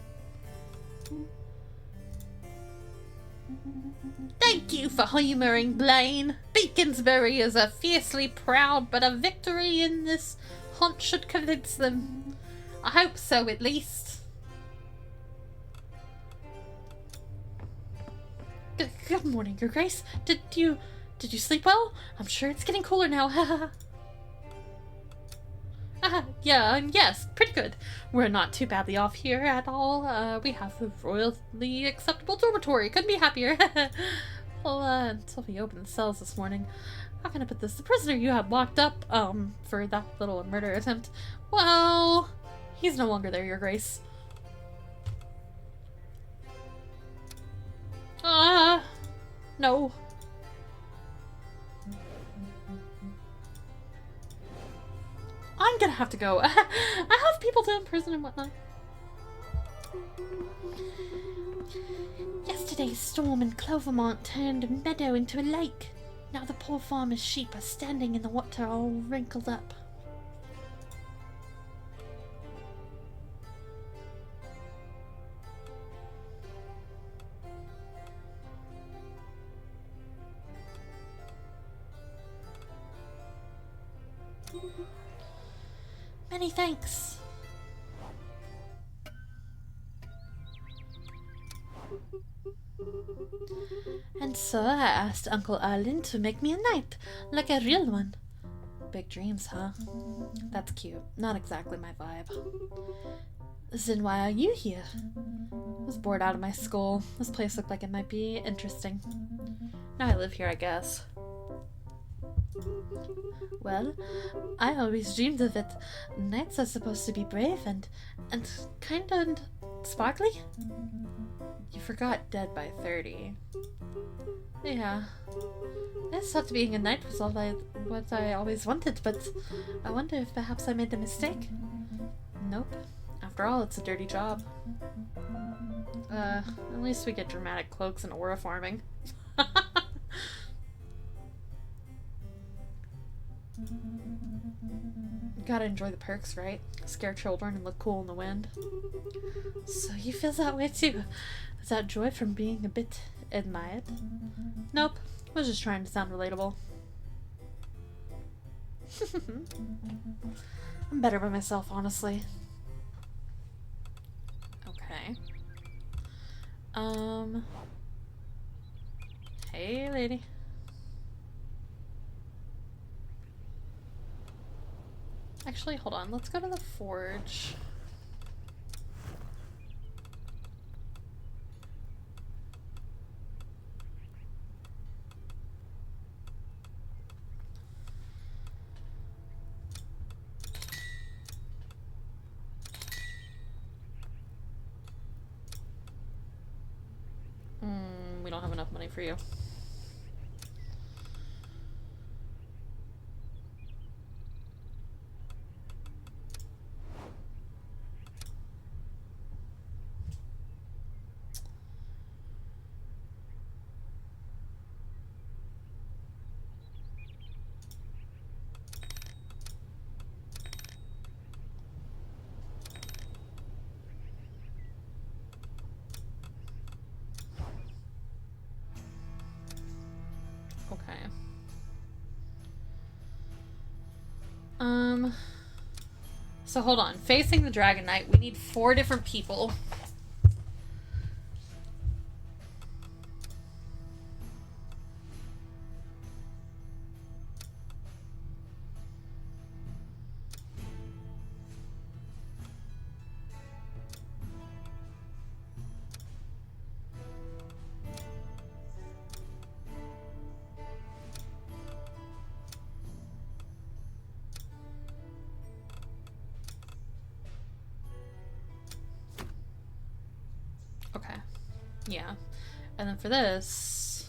Thank you for humouring, Blaine. Beaconsbury is a fiercely proud, but a victory in this hunt should convince them. I hope so, at least. Good morning, Your Grace. Did you sleep well? I'm sure it's getting cooler now. Yeah, yes, pretty good. We're not too badly off here at all. We have a royally acceptable dormitory. Couldn't be happier. Well, until we opened the cells this morning. How can I put this? The prisoner you had locked up, for that little murder attempt. Well, he's no longer there, Your Grace. No. I'm gonna have to go. I have people to imprison and whatnot. Yesterday's storm in Clovermont turned a meadow into a lake. Now the poor farmer's sheep are standing in the water all wrinkled up. Many thanks. And so I asked Uncle Arlen to make me a knight, like a real one. Big dreams, huh? That's cute. Not exactly my vibe. Then why are you here? I was bored out of my skull. This place looked like it might be interesting. Now I live here, I guess. Well, I always dreamed of it. Knights are supposed to be brave and kind of sparkly. You forgot dead by 30. Yeah. I thought being a knight was what I always wanted, but I wonder if perhaps I made a mistake. Nope. After all, it's a dirty job. At least we get dramatic cloaks and aura farming. Gotta enjoy the perks, right? Scare children and look cool in the wind. So you feel that way too? Is that joy from being a bit admired? Nope. I was just trying to sound relatable. I'm better by myself, honestly. Okay. Hey, lady. Actually, hold on. Let's go to the forge. We don't have enough money for you. Okay. So hold on. Facing the Dragon Knight, we need 4 different people. Okay. Yeah. And then for this...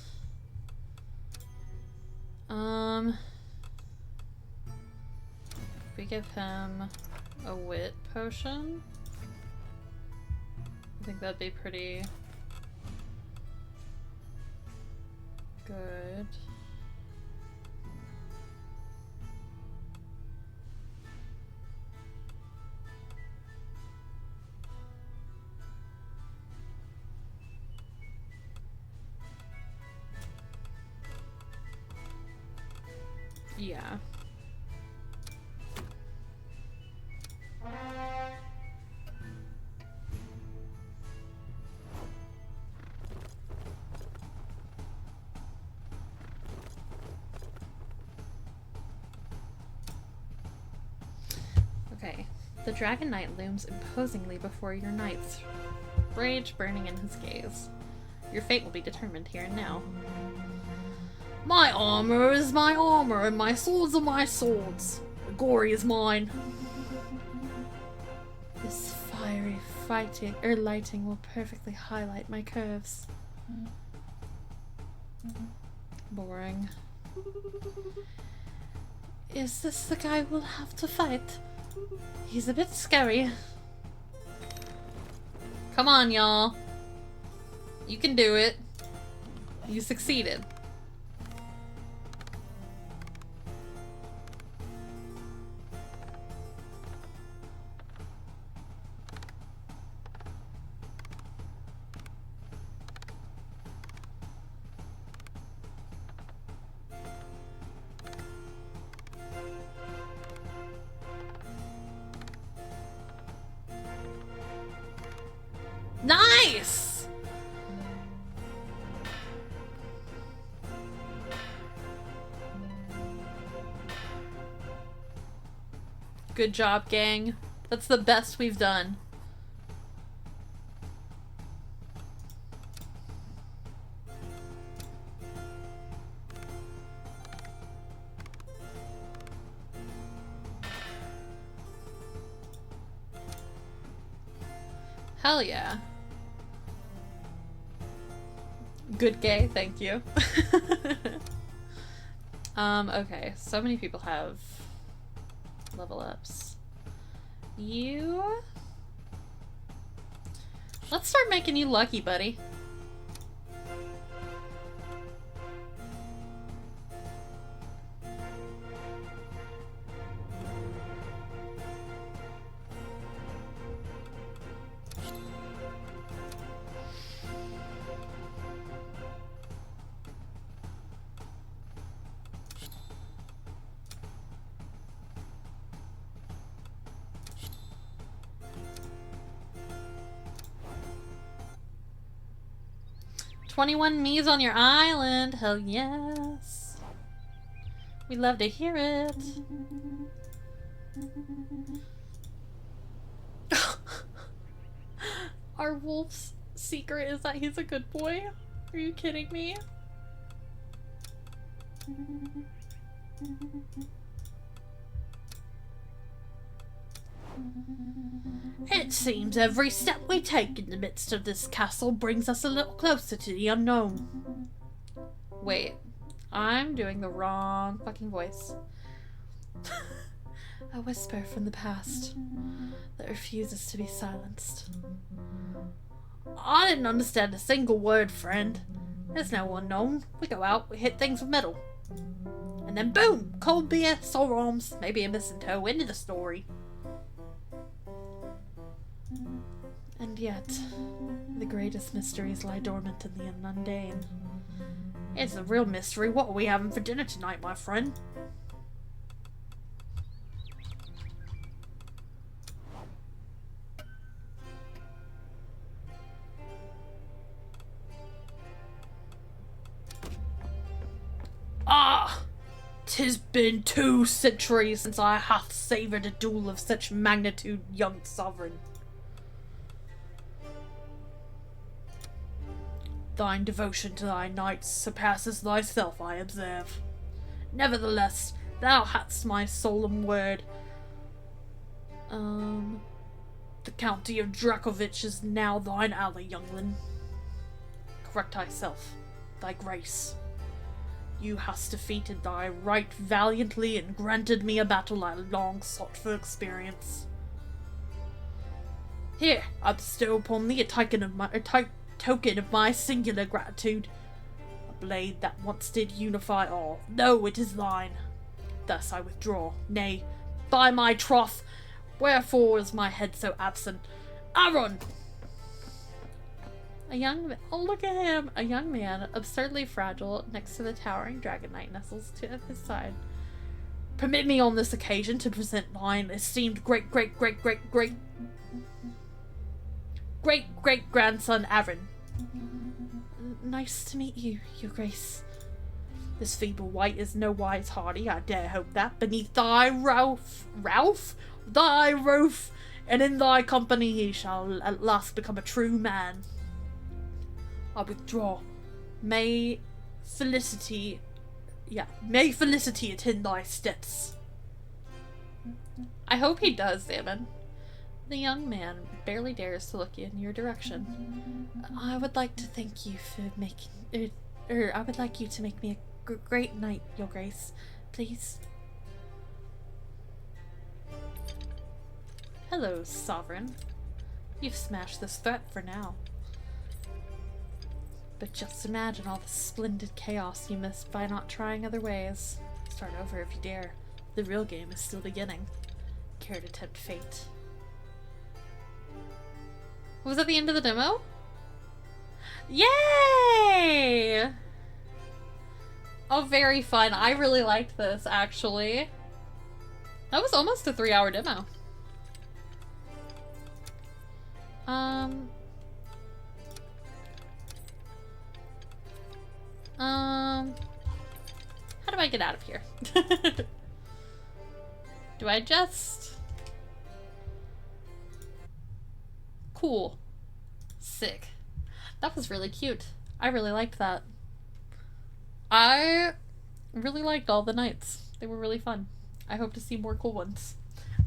if we give him a wit potion, I think that'd be pretty good. Yeah. Okay. The Dragon Knight looms imposingly before your knights, rage burning in his gaze. Your fate will be determined here and now. My armor is my armor, and my swords are my swords. The glory is mine. This fiery lighting will perfectly highlight my curves. Boring. Is this the guy we'll have to fight? He's a bit scary. Come on, y'all. You can do it. You succeeded. Nice! Good job, gang. That's the best we've done. Hell yeah. Good gay, thank you. Okay, so many people have level ups. You... Let's start making you lucky, buddy. "21 me's on your island." Hell yes. We love to hear it. Our wolf's secret is that he's a good boy? Are you kidding me? It seems every step we take in the midst of this castle brings us a little closer to the unknown. Wait, I'm doing the wrong fucking voice. A whisper from the past that refuses to be silenced. I didn't understand a single word, friend. There's no unknown. We go out, we hit things with metal. And then boom! Cold beer, sore arms, maybe a mistletoe, into the story. And yet, the greatest mysteries lie dormant in the mundane. It's a real mystery. What are we having for dinner tonight, my friend? Ah! 'Tis been 2 centuries since I hath savoured a duel of such magnitude, young sovereign. Thine devotion to thy knights surpasses thyself, I observe. Nevertheless, thou hadst my solemn word. The County of Drakovich is now thine ally, youngling. Correct thyself, thy grace. You hast defeated thy right valiantly and granted me a battle I long sought for experience. Here, I bestow upon thee a token of my singular gratitude. A blade that once did unify all. No, it is thine. Thus I withdraw. Nay, by my troth, wherefore is my head so absent? Aaron! Oh, look at him! A young man, absurdly fragile, next to the towering dragon knight nestles to his side. Permit me on this occasion to present thine esteemed great-great-grandson Aaron. Nice to meet you, your grace. This feeble wight is no wise hardy, I dare hope that, beneath thy thy roof, and in thy company he shall at last become a true man. I withdraw. May felicity attend thy steps. I hope he does, Damon. The young man barely dares to look in your direction. I would like to thank you for making... I would like you to make me a great knight, your grace. Please. Hello, sovereign. You've smashed this threat for now. But just imagine all the splendid chaos you missed by not trying other ways. Start over if you dare. The real game is still beginning. Care to tempt fate? Was that the end of the demo? Yay! Oh, very fun. I really liked this, actually. That was almost a 3-hour demo. get out of here. Do I just... Cool. Sick. That was really cute. I really liked that. I really liked all the nights. They were really fun. I hope to see more cool ones.